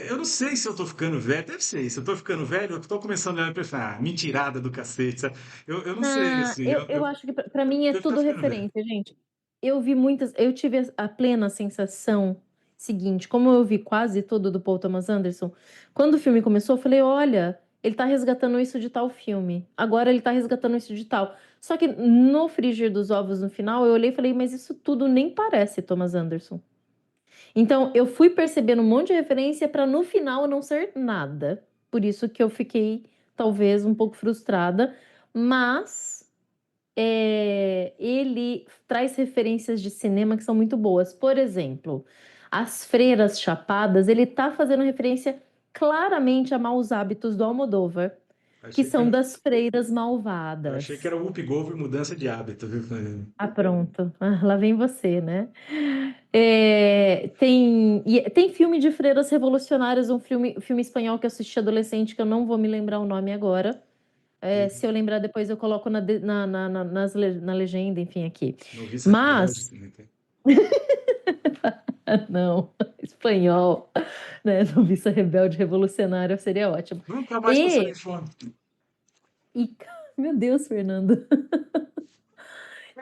Eu não sei se eu tô ficando velho, deve ser. Se eu tô ficando velho, eu tô começando a olhar e pensar, mentirada do cacete, sabe? Eu não sei, Ah, assim, eu acho que para mim é devo estar tudo ficando velho. referência, gente. Eu tive a plena sensação seguinte, como eu vi quase tudo do Paul Thomas Anderson, quando o filme começou, eu falei, olha, ele tá resgatando isso de tal filme. Agora ele tá resgatando isso de tal. Só que no frigir dos ovos no final, eu olhei e falei, mas isso tudo nem parece Thomas Anderson. Então, eu fui percebendo um monte de referência para no final não ser nada. Por isso que eu fiquei talvez um pouco frustrada, mas ele traz referências de cinema que são muito boas. Por exemplo, As Freiras Chapadas, ele está fazendo referência claramente a Maus Hábitos do Almodóvar, que Achei que são era, das freiras eu achei que malvadas. era Whoopi Goldberg mudança de hábito, viu? Ah, pronto. Ah, lá vem você, né? Tem filme de freiras revolucionárias, um filme espanhol que eu assisti adolescente, que eu não vou me lembrar o nome agora. Se eu lembrar depois, eu coloco na legenda, enfim, aqui. Noviça Rebelde Mas, também tem. não, espanhol, né? Noviça Rebelde Revolucionária seria ótimo. Nunca mais passarei E, fome. e Meu Deus, Fernando.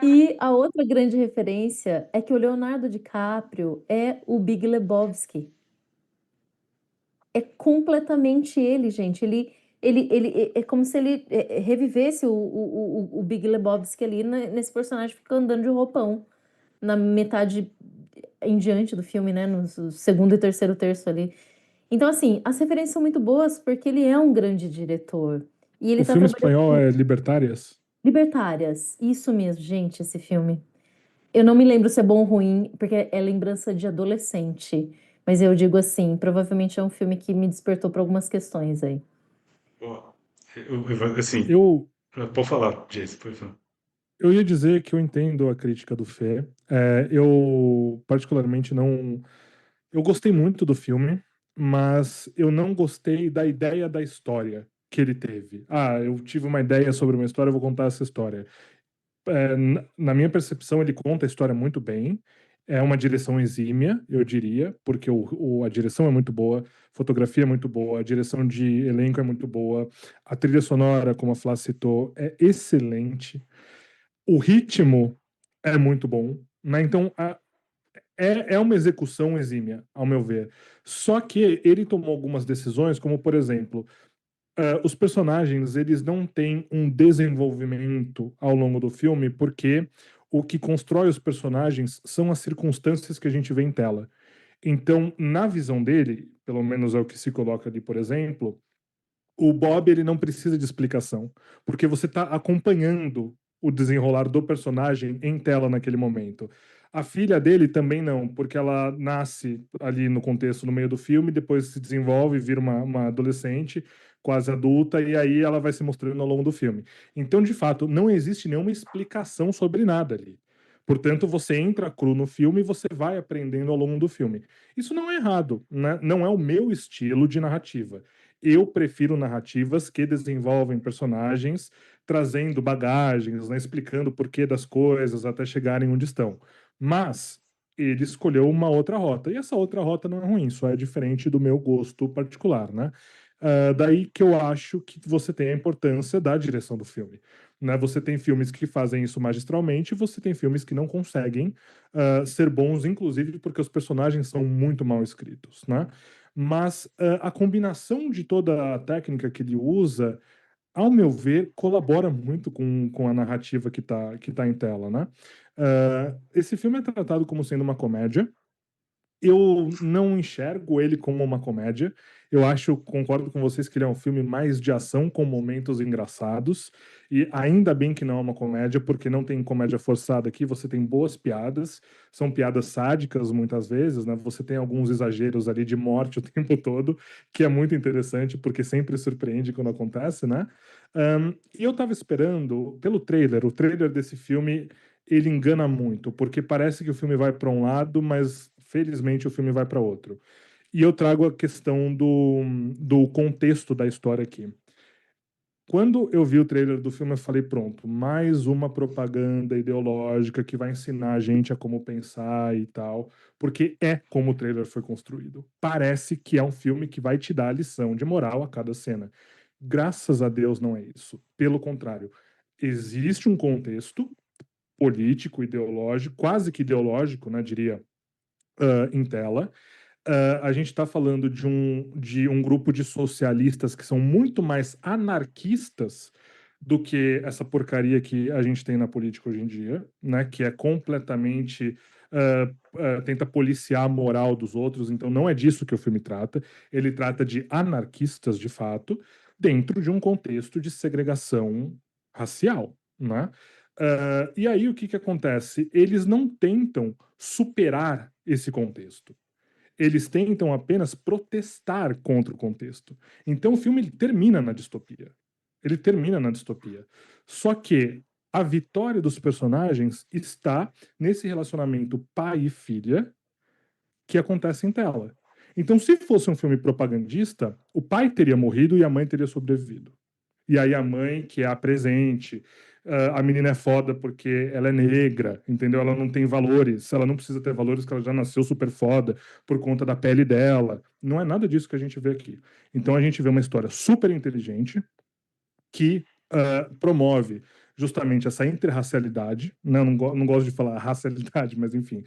E a outra grande referência é que o Leonardo DiCaprio é o Big Lebowski. É completamente ele, gente. Ele é como se ele revivesse o Big Lebowski ali nesse personagem fica andando de roupão na metade em diante do filme, né? No segundo e terceiro terço ali. Então, assim, as referências são muito boas porque ele é um grande diretor. E ele O tá filme trabalhando espanhol com é Libertárias? Libertárias. Isso mesmo, gente, esse filme. Eu não me lembro se é bom ou ruim, porque é lembrança de adolescente. Mas eu digo assim, provavelmente é um filme que me despertou para algumas questões aí. Ó, assim, Eu, pode falar, Jason, pode falar. eu ia dizer que eu entendo a crítica do Fê. Eu, particularmente, não. Eu gostei muito do filme, mas eu não gostei da ideia da história que ele teve. Ah, eu tive uma ideia sobre uma história, eu vou contar essa história. Na minha percepção, ele conta a história muito bem. É uma direção exímia, eu diria, porque a direção é muito boa, a fotografia é muito boa, a direção de elenco é muito boa, a trilha sonora, como a Flá citou, é excelente. O ritmo é muito bom, né? Então, é uma execução exímia, ao meu ver. Só que ele tomou algumas decisões, como, por exemplo, os personagens eles não têm um desenvolvimento ao longo do filme, porque o que constrói os personagens são as circunstâncias que a gente vê em tela. Então, na visão dele, pelo menos é o que se coloca ali, por exemplo, o Bob ele não precisa de explicação, porque você está acompanhando o desenrolar do personagem em tela naquele momento. A filha dele também não, porque ela nasce ali no contexto, no meio do filme, depois se desenvolve, vira uma adolescente, quase adulta, e aí ela vai se mostrando ao longo do filme. Então, de fato, não existe nenhuma explicação sobre nada ali. Portanto, você entra cru no filme e você vai aprendendo ao longo do filme. Isso não é errado, né? Não é o meu estilo de narrativa. Eu prefiro narrativas que desenvolvem personagens, trazendo bagagens, né, explicando o porquê das coisas até chegarem onde estão. Mas ele escolheu uma outra rota, e essa outra rota não é ruim, só é diferente do meu gosto particular, né? Daí que eu acho que você tem a importância da direção do filme. Né? Você tem filmes que fazem isso magistralmente, você tem filmes que não conseguem ser bons, inclusive porque os personagens são muito mal escritos, né? Mas a combinação de toda a técnica que ele usa, ao meu ver, colabora muito com a narrativa que tá em tela, né? Esse filme é tratado como sendo uma comédia, eu não enxergo ele como uma comédia. Eu acho, concordo com vocês que ele é um filme mais de ação com momentos engraçados. E ainda bem que não é uma comédia, porque não tem comédia forçada aqui. Você tem boas piadas, são piadas sádicas muitas vezes, né? Você tem alguns exageros ali de morte o tempo todo, que é muito interessante, porque sempre surpreende quando acontece, né? E eu tava esperando, pelo trailer, o trailer desse filme ele engana muito, porque parece que o filme vai para um lado, mas felizmente o filme vai para outro. E eu trago a questão do contexto da história aqui. Quando eu vi o trailer do filme, eu falei: pronto, mais uma propaganda ideológica que vai ensinar a gente a como pensar e tal, porque é como o trailer foi construído. Parece que é um filme que vai te dar a lição de moral a cada cena. Graças a Deus não é isso. Pelo contrário, existe um contexto político, ideológico, quase que ideológico, né, diria, em tela. A gente está falando de um grupo de socialistas que são muito mais anarquistas do que essa porcaria que a gente tem na política hoje em dia, né, que é completamente tenta policiar a moral dos outros, então não é disso que o filme trata. Ele trata de anarquistas, de fato, dentro de um contexto de segregação racial, né? E aí o que que acontece? Eles não tentam superar esse contexto. Eles tentam apenas protestar contra o contexto. Então o filme ele termina na distopia. Ele termina na distopia. Só que a vitória dos personagens está nesse relacionamento pai e filha que acontece em tela. Então, se fosse um filme propagandista, o pai teria morrido e a mãe teria sobrevivido. E aí a mãe, que é a presente, a menina é foda porque ela é negra, entendeu? Ela não tem valores, ela não precisa ter valores porque ela já nasceu super foda por conta da pele dela. Não é nada disso que a gente vê aqui. Então a gente vê uma história super inteligente que promove justamente essa interracialidade, né? Eu não gosto de falar racialidade, mas enfim,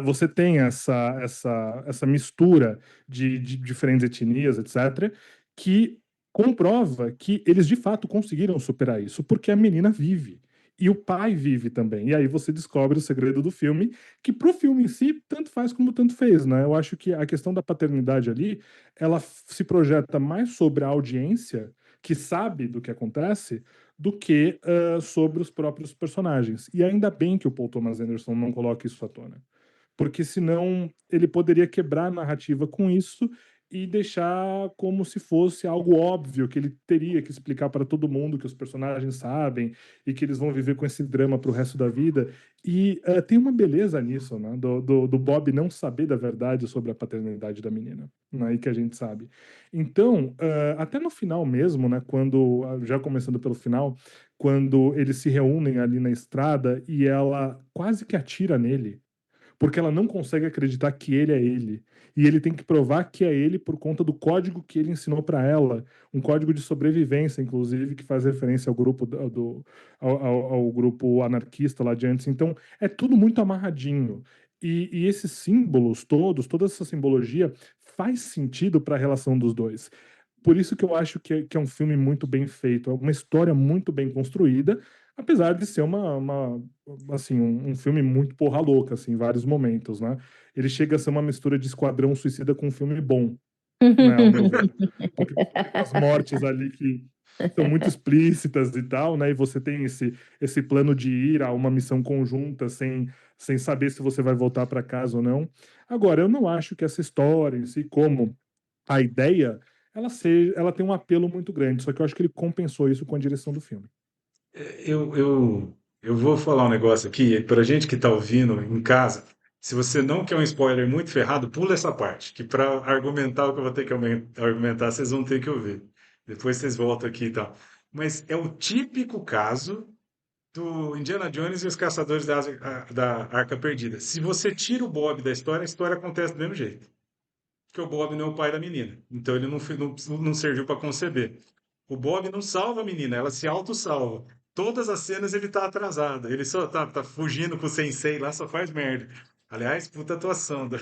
você tem essa mistura de diferentes etnias, etc., que comprova que eles de fato conseguiram superar isso, porque a menina vive. E o pai vive também. E aí você descobre o segredo do filme, que pro filme em si, tanto faz como tanto fez, né? Eu acho que a questão da paternidade ali, ela se projeta mais sobre a audiência, que sabe do que acontece, do que sobre os próprios personagens. E ainda bem que o Paul Thomas Anderson não coloca isso à tona, porque senão ele poderia quebrar a narrativa com isso e deixar como se fosse algo óbvio que ele teria que explicar para todo mundo, que os personagens sabem e que eles vão viver com esse drama para o resto da vida. E tem uma beleza nisso, né? Do Bob não saber da verdade sobre a paternidade da menina, né? E que a gente sabe. Então, até no final mesmo, né? Quando, já começando pelo final, quando eles se reúnem ali na estrada e ela quase que atira nele porque ela não consegue acreditar que ele é ele. E ele tem que provar que é ele por conta do código que ele ensinou para ela, um código de sobrevivência, inclusive, que faz referência ao grupo ao grupo anarquista lá de antes. Então, é tudo muito amarradinho. E esses símbolos todos, toda essa simbologia faz sentido para a relação dos dois. Por isso que eu acho que é um filme muito bem feito, é uma história muito bem construída, apesar de ser assim, um filme muito porra louca, assim, em vários momentos, né? Ele chega a ser uma mistura de Esquadrão Suicida com um filme bom, né, ao meu ver. Porque tem umas mortes ali que são muito explícitas e tal, né? E você tem esse plano de ir a uma missão conjunta sem saber se você vai voltar para casa ou não. Agora, eu não acho que essa história em si, como a ideia, ela tem um apelo muito grande, só que eu acho que ele compensou isso com a direção do filme. Eu vou falar um negócio aqui, para gente que está ouvindo em casa, se você não quer um spoiler muito ferrado, pula essa parte, que para argumentar o que eu vou ter que argumentar, vocês vão ter que ouvir. Depois vocês voltam aqui e tal. Mas é o típico caso do Indiana Jones e os Caçadores da Arca Perdida. Se você tira o Bob da história, a história acontece do mesmo jeito. Porque o Bob não é o pai da menina. Então ele não serviu para conceber. O Bob não salva a menina, ela se auto-salva. Todas as cenas ele tá atrasado. Ele só tá fugindo com o sensei lá, só faz merda. Aliás, puta atuação. Então,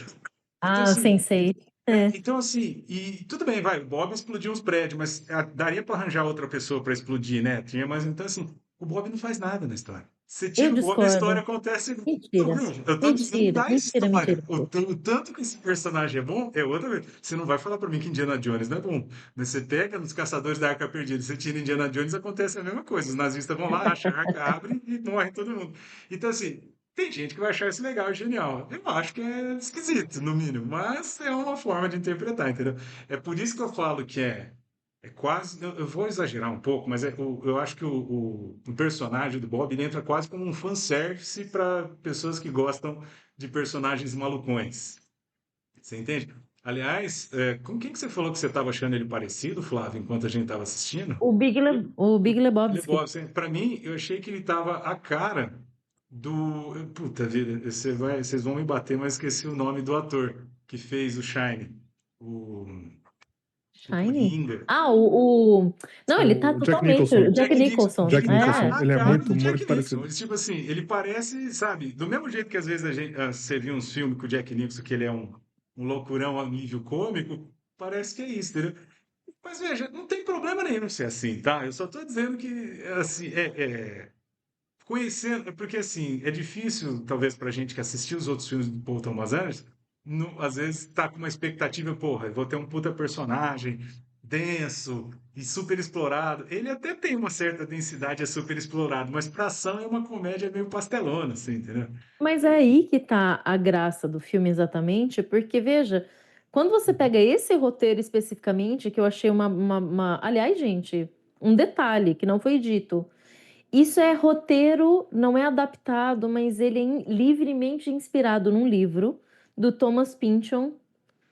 Ah, assim, Sensei. É. e tudo bem, vai, o Bob explodiu uns prédios, mas daria para arranjar outra pessoa para explodir, né? Tinha, mas então, assim, o Bob não faz nada na história. Você Eu tira o Bob, a história discordo. acontece. Não, Mentira. veja, não Mentira, dá mentira, história. mentira. O tanto que esse personagem é bom é outra vez. Você não vai falar para mim que Indiana Jones não é bom. Mas você pega nos Caçadores da Arca Perdida, você tira Indiana Jones, acontece a mesma coisa. Os nazistas vão lá, acham a arca, abre e morre todo mundo. Então, assim, tem gente que vai achar isso legal e genial. Eu acho que é esquisito, no mínimo, mas é uma forma de interpretar, entendeu? É por isso que eu falo que é quase. Eu vou exagerar um pouco, mas eu acho que o personagem do Bob ele entra quase como um fanservice para pessoas que gostam de personagens malucões. Você entende? Aliás, com quem que você falou que você estava achando ele parecido, Flávio, enquanto a gente estava assistindo? O Big Ele é Lebowski. Bob. Para mim, eu achei que ele tava a cara do. Puta vida, vocês vão me bater, mas esqueci o nome do ator que fez o Shine, o, o Shiny? Coringa. Ah, Não, ele tá O Jack totalmente. O Nicholson. Jack Jack Nicholson. Nicholson. Jack Ele tá Nicholson, É. a ele é cara do muito, Jack muito Nicholson. parecido. Ele, tipo assim, ele parece, sabe, do mesmo jeito que às vezes você viu uns filmes com o Jack Nicholson, que ele é um loucurão a nível cômico, parece que é isso, entendeu? Mas veja, não tem problema nenhum ser assim, tá? Eu só tô dizendo que, assim, conhecendo, porque assim, é difícil, talvez, pra gente que assistiu os outros filmes do Paul Thomas Anderson, às vezes tá com uma expectativa, porra, eu vou ter um puta personagem denso e super explorado. Ele até tem uma certa densidade, é super explorado, mas pra ação é uma comédia meio pastelona, assim, entendeu? Mas é aí que tá a graça do filme exatamente, porque veja, quando você pega esse roteiro especificamente, que eu achei Aliás, gente, um detalhe que não foi dito. Isso é roteiro, não é adaptado, mas ele é livremente inspirado num livro do Thomas Pynchon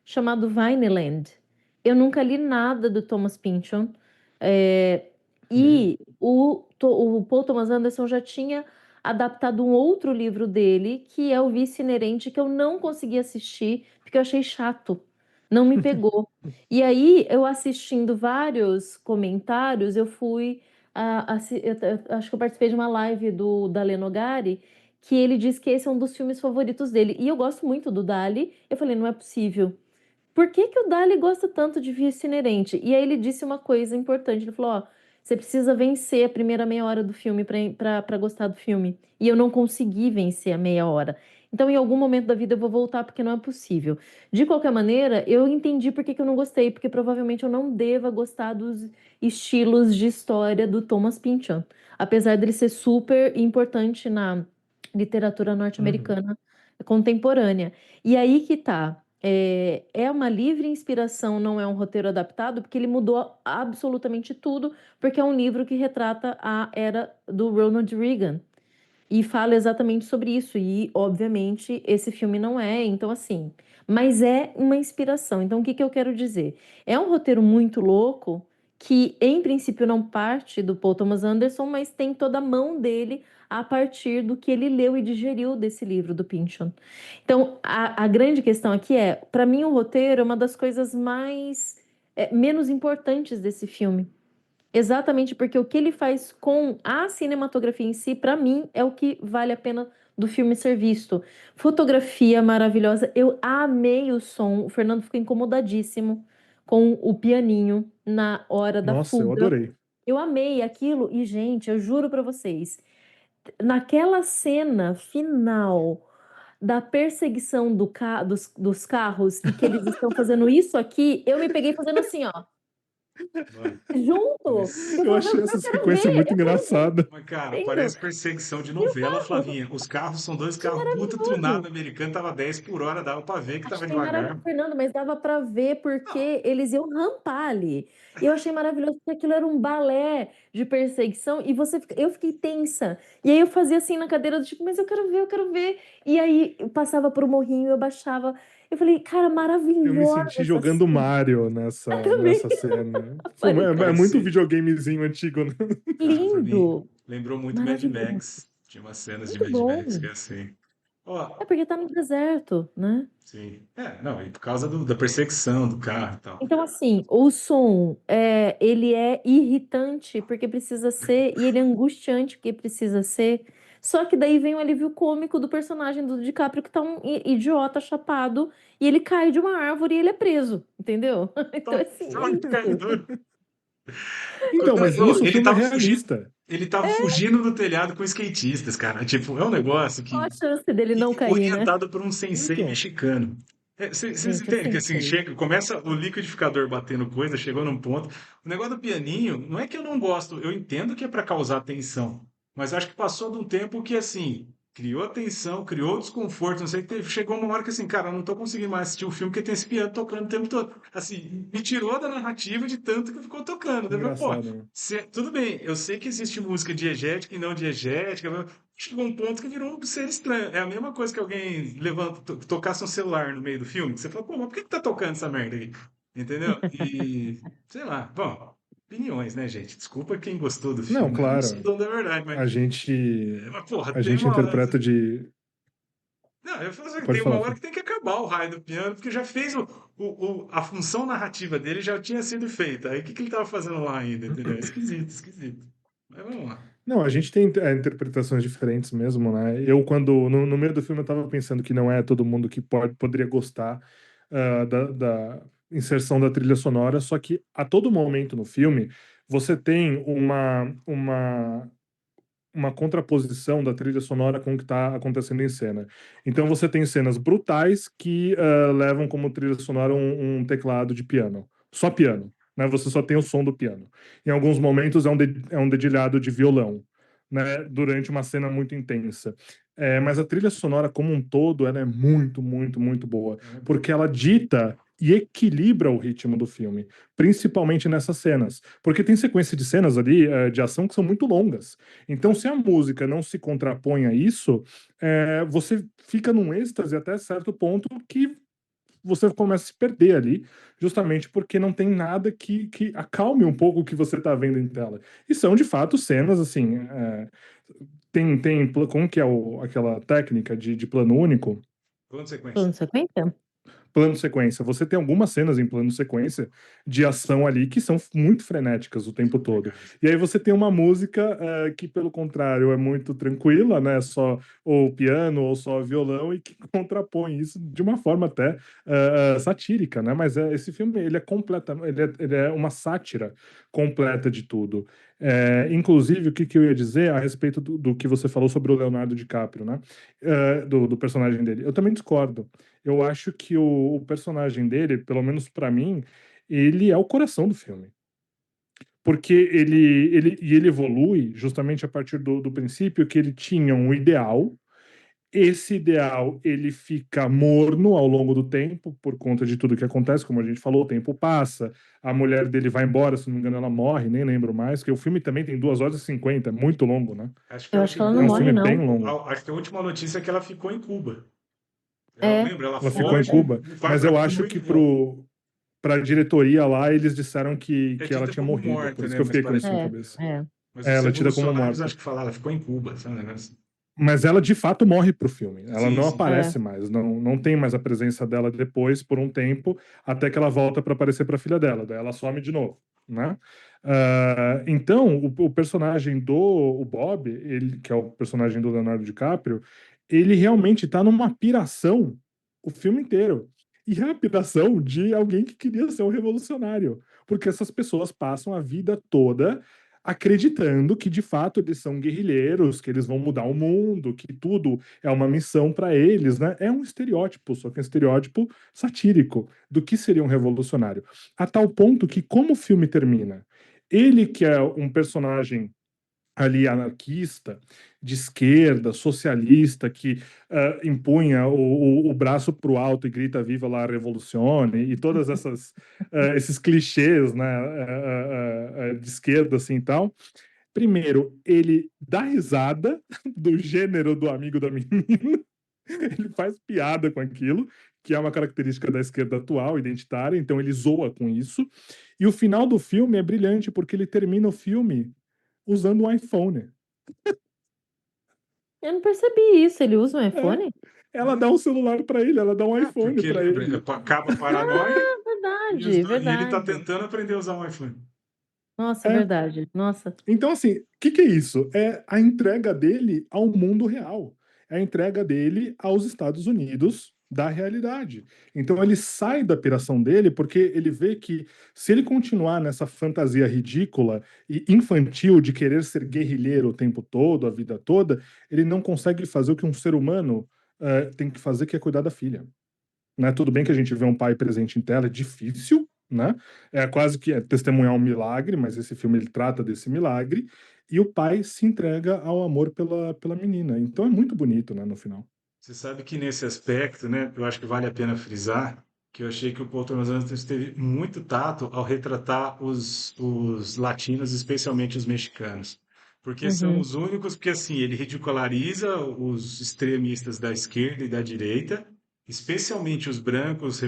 chamado Vineland. Eu nunca li nada do Thomas Pynchon. é, Mesmo. e o Paul Thomas Anderson já tinha adaptado um outro livro dele, que é O Vício Inerente, que eu não consegui assistir, porque eu achei chato. Não me pegou. E aí, eu assistindo vários comentários, eu fui eu acho que eu participei de uma live do Dale Nogari, que ele disse que esse é um dos filmes favoritos dele. E eu gosto muito do Dali. Eu falei, não é possível. Por que que o Dali gosta tanto de Vício Inerente? E aí ele disse uma coisa importante. Ele falou, ó, você precisa vencer a primeira meia hora do filme para gostar do filme. E eu não consegui vencer a meia hora. Então, em algum momento da vida eu vou voltar porque não é possível. De qualquer maneira, eu entendi por que que eu não gostei, porque provavelmente eu não deva gostar dos estilos de história do Thomas Pynchon. Apesar dele ser super importante na literatura Uhum. norte-americana contemporânea. E aí que tá. É uma livre inspiração, não é um roteiro adaptado, porque ele mudou absolutamente tudo, porque é um livro que retrata a era do Ronald Reagan e fala exatamente sobre isso. E, obviamente, esse filme não é, então, assim. Mas é uma inspiração. Então, o que que eu quero dizer? É um roteiro muito louco que, em princípio, não parte do Paul Thomas Anderson, mas tem toda a mão dele a partir do que ele leu e digeriu desse livro do Pynchon. Então, a grande questão aqui é, para mim, o roteiro é uma das coisas menos importantes desse filme. Exatamente porque o que ele faz com a cinematografia em si, para mim, é o que vale a pena do filme ser visto. Fotografia maravilhosa, eu amei o som. O Fernando ficou incomodadíssimo com o pianinho na hora da Nossa, eu fuga. adorei. Eu amei aquilo e, gente, eu juro para vocês, naquela cena final da perseguição dos carros e que eles estão fazendo isso aqui, eu me peguei fazendo assim, ó, Mano, junto. Eu Eu falava, achei eu essa quero sequência ver, muito eu quero ver, engraçada. mas, cara, entendeu? parece perseguição de E o novela, carro? Flavinha. Os carros são dois Achei carros puta tunado maravilhoso. americano, tava 10 por hora, dava pra ver que tava Achei maravilhoso, devagar. Fernando, mas dava para ver Não, porque eles iam rampar ali. E eu achei maravilhoso porque aquilo era um balé de perseguição e eu fiquei tensa. E aí eu fazia assim na cadeira do tipo, mas eu quero ver, eu quero ver. E aí eu passava por um morrinho, eu baixava. Eu falei, cara, Eu me maravilhosa senti essa jogando cena. Mario Eu nessa também. cena. Pô, é muito parecia. videogamezinho antigo, né? Ah, pra mim, Lindo, lembrou muito Mad maravilhoso, Max. Tinha umas cenas de muito Mad Max que bom. é assim. Ó, É porque tá no deserto, né? sim. É, não, e por causa da perseguição do carro e tal. Então, assim, o som, ele é irritante porque precisa ser, e ele é angustiante porque precisa ser. Só que daí vem o alívio cômico do personagem do DiCaprio que tá um idiota chapado e ele cai de uma árvore e ele é preso, entendeu? Então, Então, assim, é pronto, cara, isso. Então, mas Ô, nisso o ele filme é tava fugindo. realista. Ele tava fugindo do telhado com skatistas, cara. Tipo, é um negócio Qual que a chance dele não cair, né? orientado por um sensei Então, mexicano. Vocês Gente, é entendem que assim, sensei. chega, começa o liquidificador batendo coisa, chegou num ponto. O negócio do pianinho, não é que eu não gosto, eu entendo que é para causar tensão, mas acho que passou de um tempo que assim, criou tensão, criou desconforto, não sei o que chegou uma hora que assim, cara, eu não tô conseguindo mais assistir o filme porque tem esse piano tocando o tempo todo. Assim, me tirou da narrativa de tanto que ficou tocando. Daí eu falei, pô, engraçado, né? tudo bem, eu sei que existe música diegética e não diegética, chegou um ponto que virou um ser estranho. É a mesma coisa que alguém levanta, tocasse um celular no meio do filme, que você fala, pô, mas por que que tá tocando essa merda aí? Entendeu? E, sei lá, bom, opiniões, né, gente? Desculpa quem gostou do Não, filme, eu não sou claro, dono da verdade, a gente mas porra, a tem gente uma hora. interpreta de. Não, eu falo assim, Pode tem uma falar, hora Fê. que tem que acabar o raio do piano, porque já fez a função narrativa dele já tinha sido feita. Aí o que, que ele tava fazendo lá ainda, entendeu? Esquisito, esquisito. Mas vamos lá. Não, a gente tem interpretações diferentes mesmo, né? Eu, quando no meio do filme, eu tava pensando que não é todo mundo que poderia gostar da inserção da trilha sonora, só que a todo momento no filme você tem uma contraposição da trilha sonora com o que está acontecendo em cena. Então você tem cenas brutais que levam como trilha sonora um teclado de piano, só piano, né? Você só tem o som do piano. Em alguns momentos é um dedilhado de violão, né? Durante uma cena muito intensa. Mas a trilha sonora como um todo, ela é muito, muito, muito boa, É bom. porque ela dita e equilibra o ritmo do filme, principalmente nessas cenas, porque tem sequência de cenas ali de ação que são muito longas. Então, se a música não se contrapõe a isso, você fica num êxtase até certo ponto que você começa a se perder ali, justamente porque não tem nada que acalme um pouco o que você está vendo em tela. E são, de fato, cenas assim. Como que é aquela técnica de plano único? Plano de sequência. Plano de sequência? plano sequência. Você tem algumas cenas em plano sequência de ação ali que são muito frenéticas o tempo todo. Legais. E aí você tem uma música que, pelo contrário, é muito tranquila, né? Só ou piano ou só violão, e que contrapõe isso de uma forma até satírica, né? Mas esse filme, ele é ele é uma sátira completa de tudo. Inclusive, o que, que eu ia dizer a respeito do que você falou sobre o Leonardo DiCaprio, né? Do personagem dele. Eu também discordo. Eu acho que o personagem dele, pelo menos pra mim, ele é o coração do filme. Porque ele evolui justamente a partir do princípio que ele tinha um ideal. Esse ideal, ele fica morno ao longo do tempo, por conta de tudo que acontece, como a gente falou, o tempo passa, a mulher dele vai embora, se não me engano, ela morre, nem lembro mais, porque o filme também tem 2 horas e 50, é muito longo, né? Acho que Eu ela acho que ela não É um ficou. morre, filme bem não. longo. Acho que a última notícia é que ela ficou em Cuba. Ela É, lembra, ela Ela ficou em foge, é. Cuba, vai mas para eu Cuba acho e que volta. pra diretoria lá, eles disseram É que ela dita tinha como morrido, por morta, isso né? que eu Mas fiquei com parece. isso na É, cabeça. é. Mas os Ela é tida como revolucionários morta. acho que falaram, ela ficou em Cuba, sabe? Um negócio? Mas ela de fato morre pro filme. Ela Sim, não sim. É. aparece mais, não tem mais a presença dela depois por um tempo, até que ela volta para aparecer para a filha dela. Daí ela some de novo, né? Então, o personagem do o Bob, ele, que é o personagem do Leonardo DiCaprio, ele realmente tá numa piração o filme inteiro. E é a piração de alguém que queria ser um revolucionário. Porque essas pessoas passam a vida toda acreditando que de fato eles são guerrilheiros, que eles vão mudar o mundo, que tudo é uma missão para eles, né? É um estereótipo, só que é um estereótipo satírico do que seria um revolucionário. A tal ponto que, como o filme termina, ele que é um personagem ali anarquista, de esquerda, socialista, que impunha o braço para o alto e grita Viva la Revoluzione, e todas esses clichês, né, de esquerda assim e tal. Primeiro, ele dá risada do gênero do amigo da menina, ele faz piada com aquilo, que é uma característica da esquerda atual, identitária, então ele zoa com isso. E o final do filme é brilhante, porque ele termina o filme usando um iPhone. Eu não percebi isso. Ele usa um É, iPhone? ela dá um celular para ele, ela dá um iPhone Porque para lembra, ele. acaba a paranoia Ah, verdade, e ele tá verdade. tentando aprender a usar um iPhone. Nossa, É. verdade. Nossa. Então, assim, o que é isso? É a entrega dele ao mundo real. É a entrega dele aos Estados Unidos da realidade. Então, ele sai da piração dele porque ele vê que, se ele continuar nessa fantasia ridícula e infantil de querer ser guerrilheiro o tempo todo, a vida toda, ele não consegue fazer o que um ser humano tem que fazer, que é cuidar da filha. Né? Tudo bem que a gente vê um pai presente em tela, é difícil, né? É quase que testemunhar um milagre, mas esse filme ele trata desse milagre, e o pai se entrega ao amor pela menina. Então é muito bonito, né, no final. Você sabe que nesse aspecto, né, eu acho que vale a pena frisar que eu achei que o Paul Thomas Anderson teve muito tato ao retratar os latinos, especialmente os mexicanos. Porque são Uhum. os únicos, porque assim, ele ridiculariza os extremistas da esquerda e da direita, especialmente os brancos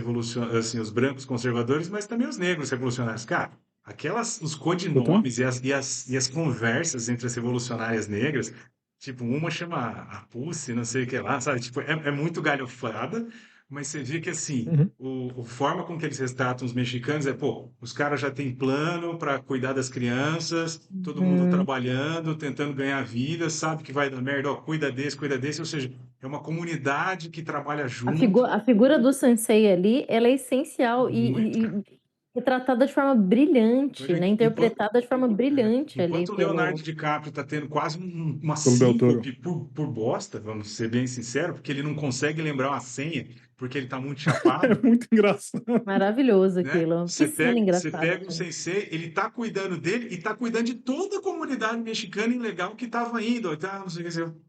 assim, os brancos conservadores, mas também os negros revolucionários. Cara, os Total? codinomes e as conversas entre as revolucionárias negras. Tipo, uma chama a Pussy, não sei o que lá, sabe? Tipo, é muito galhofada, mas você vê que, assim, Uhum. o forma com que eles retratam os mexicanos é, pô, os caras já têm plano para cuidar das crianças, todo mundo Uhum. trabalhando, tentando ganhar vida, sabe que vai dar merda, ó, cuida desse, ou seja, é uma comunidade que trabalha junto, A figura do sensei ali, ela é essencial muito, cara. e retratada de forma brilhante, né? Enquanto, Interpretada de forma brilhante ali enquanto o Leonardo pelo... DiCaprio está tendo quase uma Pelo Del Toro. síncope por bosta, vamos ser bem sinceros, porque ele não consegue lembrar uma senha, porque ele está muito chapado, É muito engraçado. Maravilhoso né? aquilo. Que Você cena pega, você engraçada, pega o cara. sensei, ele tá cuidando dele e tá cuidando de toda a comunidade mexicana ilegal que estava indo, ó, tá, não sei o que,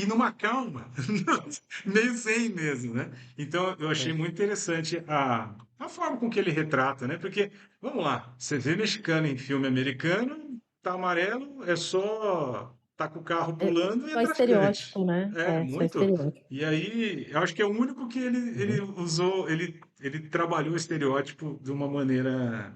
e numa calma, meio sem mesmo, né? Então eu achei É. muito interessante a forma com que ele retrata, né? Porque, vamos lá, você vê mexicano em filme americano, tá amarelo, é só tá com o carro É pulando e é só traficante. estereótipo, né? É, É, só muito. estereótipo. E aí, eu acho que é o único que ele Uhum. usou, ele trabalhou o estereótipo de uma maneira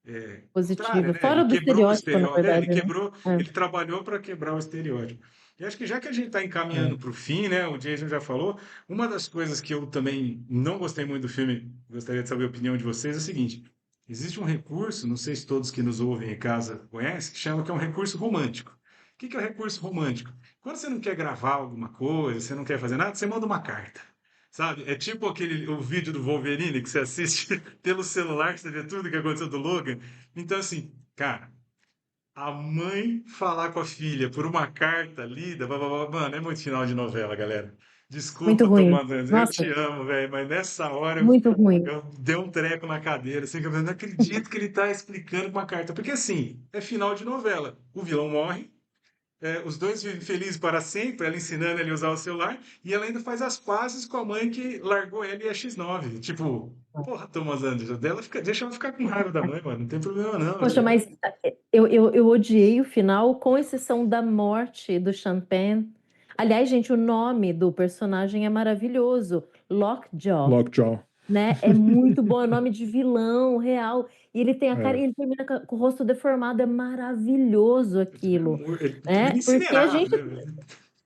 contrária, Positiva. né? Ele Fora do quebrou o estereótipo, na estereótipo, verdade, né? ele trabalhou para quebrar o estereótipo. E acho que já que a gente está É. encaminhando para o fim, né? O Jason já falou, uma das coisas que eu também não gostei muito do filme, gostaria de saber a opinião de vocês, é o seguinte: existe um recurso, não sei se todos que nos ouvem em casa conhecem, que é um recurso romântico. O que é o recurso romântico? Quando você não quer gravar alguma coisa, você não quer fazer nada, você manda uma carta. Sabe? É tipo o vídeo do Wolverine que você assiste pelo celular, você vê tudo que aconteceu do Logan. Então, assim, cara, a mãe falar com a filha por uma carta lida, blá, blá, blá, mano, é muito final de novela, galera. Muito Desculpa, ruim. Tomás, eu te Nossa, amo, velho, mas nessa hora muito ruim. eu dei um treco na cadeira, assim, que eu não acredito que ele tá explicando com uma carta. Porque, assim, é final de novela. O vilão morre, os dois vivem felizes para sempre, ela ensinando ele a usar o celular, e ela ainda faz as pazes com a mãe que largou ele e a X9. Tipo, porra, Thomas Anderson, deixa ela ficar com raiva da mãe, mano, não tem problema não, Poxa, velho. mas eu odiei o final, com exceção da morte do Sean Penn. Aliás, gente, o nome do personagem é maravilhoso. Lockjaw, Lockjaw. né? É muito bom, é nome de vilão real. E ele tem a cara, É. e ele termina com o rosto deformado, é maravilhoso aquilo, Ele né? termina Porque a incinerado, gente né,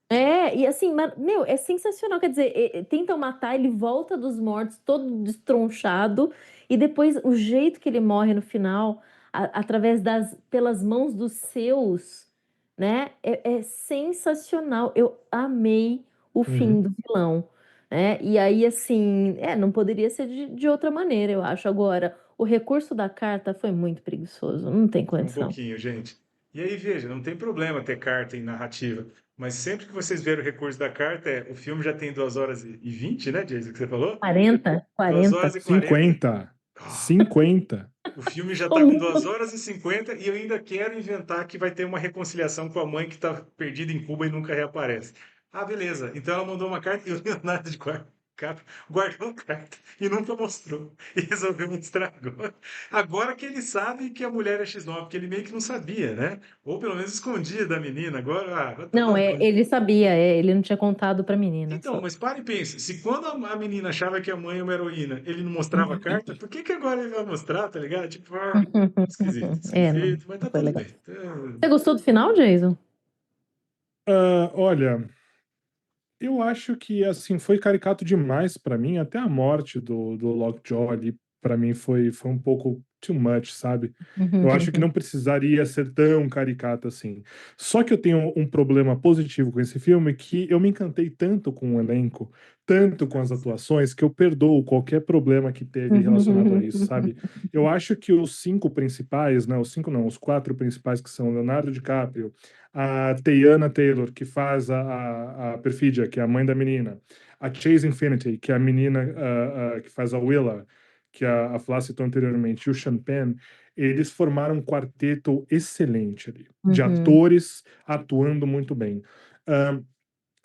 velho? e assim, meu, é sensacional. Quer dizer, tentam matar, ele volta dos mortos, todo destronchado, e depois o jeito que ele morre no final, através pelas mãos dos seus, né? É sensacional. Eu amei o fim Uhum. do vilão, né? E aí, assim, não poderia ser de outra maneira, eu acho. Agora, o recurso da carta foi muito preguiçoso, não tem Foi um condição. pouquinho, gente. E aí, veja, não tem problema ter carta em narrativa, mas sempre que vocês verem o recurso da carta, o filme já tem 2 horas e 20, né, Jason, que você falou? 40, duas 40. horas e 40. 50. Ah, 50. o filme já está com 2 horas e 50 e eu ainda quero inventar que vai ter uma reconciliação com a mãe que está perdida em Cuba e nunca reaparece. Ah, beleza. Então ela mandou uma carta e o Leonardo de Capa guardou a carta e nunca mostrou. E resolveu me estragou. Agora que ele sabe que a mulher é X9, porque ele meio que não sabia, né? Ou pelo menos escondia da menina. Agora, vai Não, tomar. ele sabia, ele não tinha contado pra menina Então, só. mas para e pensa, se quando a menina achava que a mãe é uma heroína, ele não mostrava a carta, por que que agora ele vai mostrar, tá ligado? Tipo, esquisito, Não, esquisito, mas não tá foi tudo legal. bem. Então, Você gostou do final, Jason? Olha, eu acho que assim foi caricato demais pra mim, até a morte do Lockjaw ali pra mim foi um pouco too much, sabe? Eu acho que não precisaria ser tão caricato assim. Só que eu tenho um problema positivo com esse filme que eu me encantei tanto com o elenco, tanto com as atuações, que eu perdoo qualquer problema que teve relacionado a isso, sabe? Eu acho que os cinco principais, né? Os cinco não, os quatro principais que são Leonardo DiCaprio, a Teyana Taylor, que faz a Perfídia, que é a mãe da menina, a Chase Infinity, que é a menina que faz a Willa, que a Flá citou anteriormente, e o Sean Penn, eles formaram um quarteto excelente ali, de Uhum. atores atuando muito bem. Uh,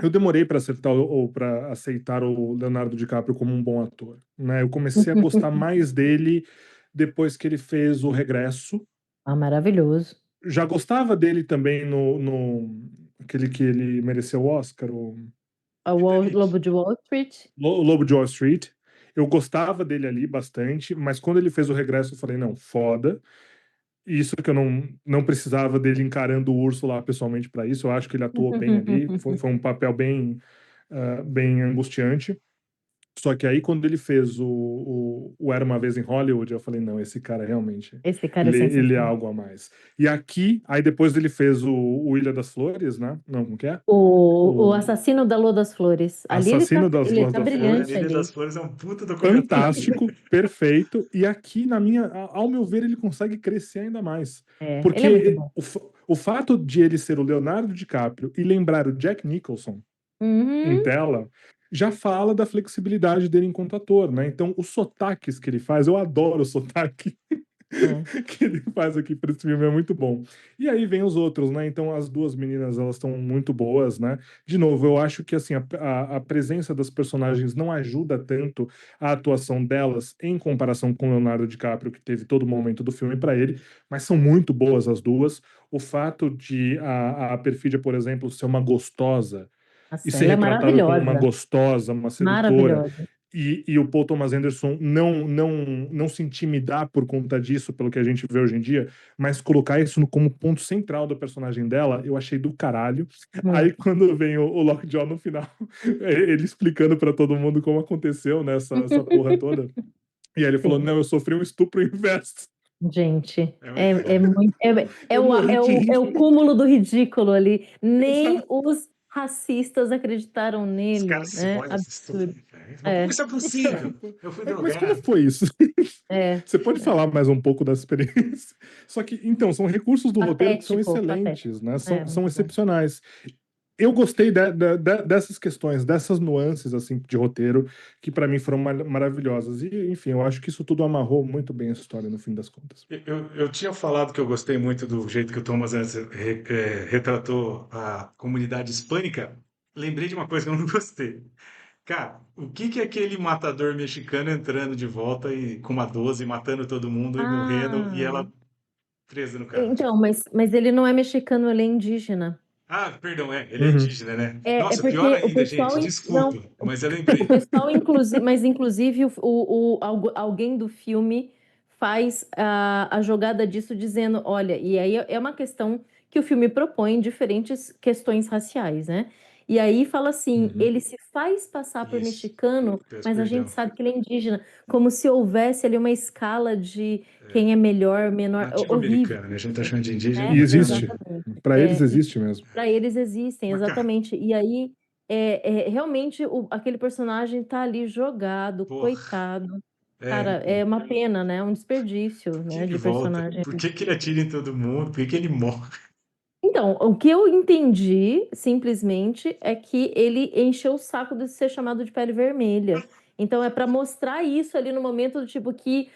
eu demorei para acertar ou para aceitar o Leonardo DiCaprio como um bom ator, né? Eu comecei a gostar mais dele depois que ele fez o Regresso. Ah, maravilhoso. Já gostava dele também no aquele que ele mereceu o Oscar, o Titanic. Lobo de Wall Street. Lobo de Wall Street. Eu gostava dele ali bastante, mas quando ele fez o Regresso, eu falei, não, foda. Isso que eu não precisava dele encarando o urso lá pessoalmente para isso. Eu acho que ele atuou bem ali. Foi um papel bem angustiante. Só que aí, quando ele fez o Era Uma Vez em Hollywood, eu falei, não, esse cara realmente, Esse cara é ele é sensacional. algo a mais. E aqui, aí depois ele fez o Ilha das Flores, né? Não, como que é? O O assassino da Lua das Flores. Ali Assassino das ele Flores tá da A brilhante Flores. Ilha das ali. Flores é um puta documentário. Fantástico, perfeito. E aqui, ao meu ver, ele consegue crescer ainda mais. Ele é muito Porque bom. o fato de ele ser o Leonardo DiCaprio e lembrar o Jack Nicholson em Uhum. tela, já fala da flexibilidade dele enquanto ator, né? Então, os sotaques que ele faz, eu adoro o sotaque É. que ele faz aqui para esse filme, é muito bom. E aí vem os outros, né? Então, as duas meninas, elas estão muito boas, né? De novo, eu acho que, assim, a presença das personagens não ajuda tanto a atuação delas em comparação com Leonardo DiCaprio, que teve todo o momento do filme para ele, mas são muito boas as duas. O fato de a Perfídia, por exemplo, ser uma gostosa, e Nossa, ser ela é retratada como uma maravilhosa. gostosa, uma sedutora, Maravilhosa. e o Paul Thomas Anderson não se intimidar por conta disso, pelo que a gente vê hoje em dia, mas colocar isso como ponto central do personagem dela, eu achei do caralho. Aí Muito. quando vem o Lockjaw no final, ele explicando pra todo mundo como aconteceu, né, essa porra toda. E aí ele falou, Sim. não, eu sofri um estupro inverso. Gente, É muito é bom. muito. Eu morri de É rir. o cúmulo do ridículo ali. Nem Exato. os racistas acreditaram Os nele, caras se né? olham assim, Absurdo. velho. Mas como É, isso é possível? Eu fui Mas como drogado. foi isso? é. Você pode falar mais um pouco da experiência? Só que, então, são recursos do roteiro que são Patético, patético. excelentes, né? É, São muito bom. excepcionais. Eu gostei dessas questões, dessas nuances assim de roteiro que pra mim foram maravilhosas. E, enfim, eu acho que isso tudo amarrou muito bem a história no fim das contas. Eu tinha falado que eu gostei muito do jeito que o Thomas Anderson retratou a comunidade hispânica. Lembrei de uma coisa que eu não gostei. Cara, o que que é aquele matador mexicano entrando de volta e com uma 12 matando todo mundo e morrendo e Ah, ela presa no carro? Tipo, então, mas ele não é mexicano, ele é indígena. perdão, ele é Uhum. indígena, né? É Nossa, pior porque o ainda, pessoal. gente, Não, desculpa, mas eu o lembrei. pessoal, inclusive, mas inclusive alguém do filme faz a jogada disso dizendo, olha, e aí é uma questão que o filme propõe diferentes questões raciais, né? E aí fala assim, Uhum. ele se faz passar por Isso, mexicano, peço mas a gente perdão. sabe que ele é indígena, como se houvesse ali uma escala de quem é melhor, menor, Nativa horrível, americana, né? A gente tá chamando de indígena, né? E mas é existe. Exatamente. Pra eles É, existe mesmo. para eles existem, Mas, cara, exatamente. E aí, realmente, aquele personagem tá ali jogado, porra, coitado. Cara, é, é uma pena, né? Um desperdício, que né, ele de volta? personagem. Por que que ele atira em todo mundo? Por que que ele morre? Então, o que eu entendi, simplesmente, é que ele encheu o saco de ser chamado de pele vermelha. Então, é para mostrar isso ali no momento do tipo que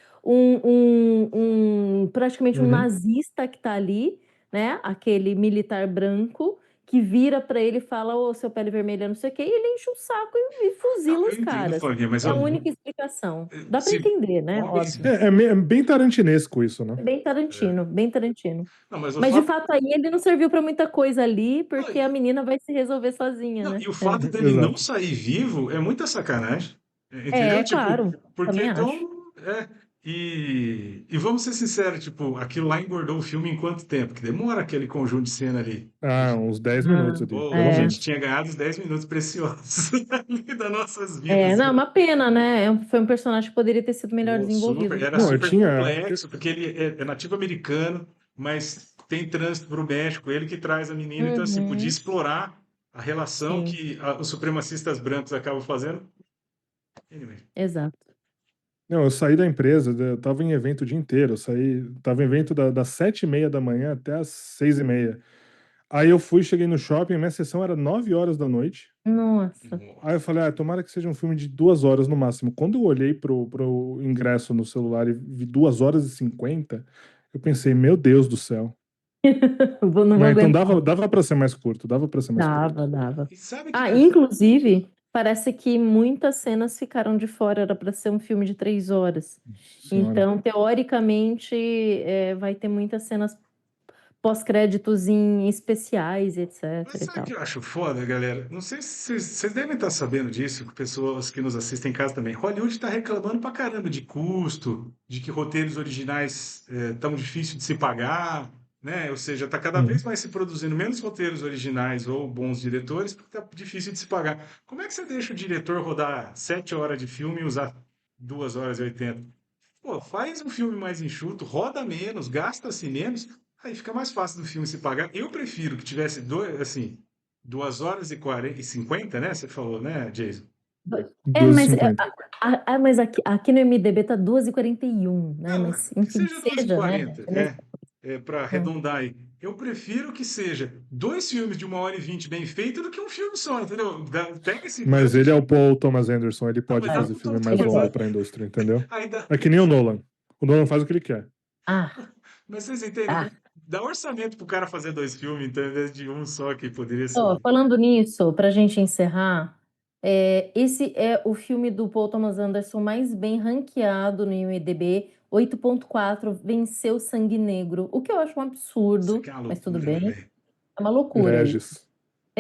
praticamente um Uhum. nazista que tá ali, né? Aquele militar branco que vira para ele e fala, ô, seu pele vermelha, não sei o quê, e ele enche o saco e Não, fuzila eu os entendo, caras. Flavinha, mas É a ó, única explicação. Dá para se entender, né? homens. Óbvio. É bem tarantinesco isso, né? É bem É, Tarantino, bem Tarantino. não, mas o Mas de fato. fato aí ele não serviu pra muita coisa ali, Não, porque a menina vai se resolver sozinha, não, né? e o fato dele não Exato. sair vivo é muita sacanagem. Entendeu? É, Tipo, claro, porque também então. acho. É, e vamos ser sinceros, tipo, aquilo lá engordou o filme em quanto tempo? Que demora aquele conjunto de cena ali. Ah, uns 10 minutos Ah, ali, Pô, a pelo é. gente menos. tinha ganhado os 10 minutos preciosos ali das nossas É, vidas. não, uma pena, né? Foi um personagem que poderia ter sido melhor Pô, super, desenvolvido, de era Não, eu fato. super tinha. complexo, porque ele é nativo americano, mas tem trânsito para o México, ele que traz a menina, então assim, podia Uhum, explorar a relação sim, que os supremacistas brancos acabam fazendo. Anyway. exato. Não, eu saí da empresa, eu tava em evento o dia inteiro. Eu saí, tava em evento das 7h30 da manhã até as 6h30. Aí eu fui, cheguei no shopping, minha sessão era 9 horas da noite. Nossa. Aí eu Nossa. falei, tomara que seja um filme de 2 horas no máximo. Quando eu olhei pro ingresso no celular e vi 2 horas e 50, eu pensei, meu Deus do céu. Não vou Mas então aguentar. dava para ser mais curto, dava para ser mais curto. Dava, dava. E sabe que Ah, com inclusive, parece que muitas cenas ficaram de fora, era para ser um filme de 3 horas. Senhora. Então, teoricamente, vai ter muitas cenas pós-créditos em especiais, etc Mas e sabe o tal. que eu acho foda, galera? Não sei se vocês devem estar sabendo disso, pessoas que nos assistem em casa também. Hollywood está reclamando pra caramba de custo, de que roteiros originais tão difícil de se pagar, né? Ou seja, está cada vez Uhum. mais se produzindo menos roteiros originais ou bons diretores porque está difícil de se pagar. Como é que você deixa o diretor rodar 7 horas de filme e usar 2 horas e 80? Pô, faz um filme mais enxuto, roda menos, gasta-se menos, aí fica mais fácil do filme se pagar. Eu prefiro que tivesse assim, 2 horas e 50, né? Você falou, né, Jason? É, Doze e mas, cinquenta. mas aqui no MDB tá 2h41, né? Não, Mas, que enfim, seja duas e seja, né? quarenta, É mesmo. para Hum. arredondar aí. Eu prefiro que seja dois filmes de 1 hora e 20 bem feito do que um filme só, entendeu? Pega esse Mas ele é budget. o Paul Thomas Anderson, ele Não, pode mas dá fazer pro filme Tom mais Ele Thomas, longo pode. pra indústria, entendeu? ainda. É que nem o Nolan. O Nolan faz o que ele quer. Ah, Mas vocês entendem? ah. Dá orçamento pro cara fazer dois filmes, então, ao invés de um só que poderia Ó, ser. falando nisso, pra gente encerrar, esse é o filme do Paul Thomas Anderson mais bem ranqueado no IMDb, 8,4, venceu Sangue Negro, o que eu acho um Isso absurdo, aqui é uma mas tudo loucura, né, bem, velho? é uma loucura isso. Regis.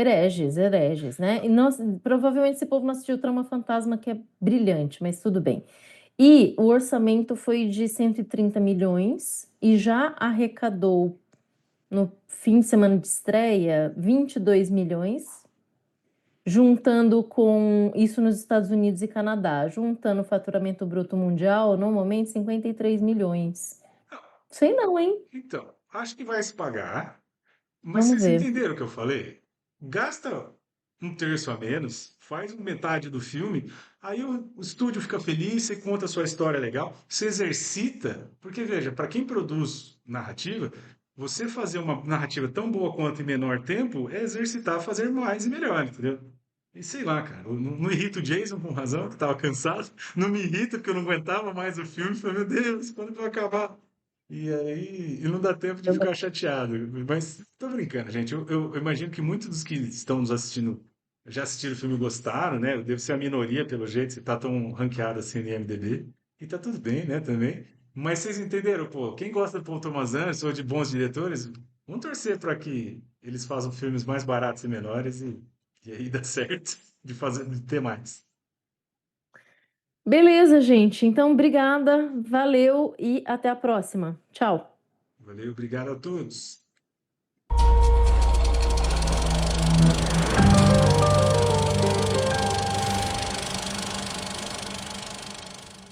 Hereges, né? E provavelmente esse povo não assistiu Trama Fantasma, que é brilhante, mas tudo bem. E o orçamento foi de 130 milhões e já arrecadou, no fim de semana de estreia, 22 milhões, juntando com isso nos Estados Unidos e Canadá, juntando o faturamento bruto mundial, normalmente 53 milhões. Sei não, hein? Então, acho que vai se pagar, mas Vamos vocês ver. entenderam o que eu falei? Gasta um terço a menos, faz metade do filme, aí o estúdio fica feliz, você conta a sua história legal, você exercita, porque veja, para quem produz narrativa, você fazer uma narrativa tão boa quanto em menor tempo é exercitar fazer mais e melhor, entendeu? E sei lá, cara, eu não irrita o Jason com razão, que tava cansado, não me irrita porque eu não aguentava mais o filme, falei, meu Deus, quando vai acabar? E aí, e não dá tempo de ficar chateado. Mas tô brincando, gente. Eu imagino que muitos dos que estão nos assistindo já assistiram o filme e gostaram, né? Deve ser a minoria, pelo jeito, se tá tão ranqueado assim no IMDb. E tá tudo bem, né, também. Mas vocês entenderam, pô? Quem gosta do Paul Thomas Anderson ou de bons diretores, vamos torcer para que eles façam filmes mais baratos e menores e aí dá certo de fazer, de ter mais. Beleza, gente. Então, obrigada, valeu e até a próxima. Tchau. Valeu, obrigado a todos.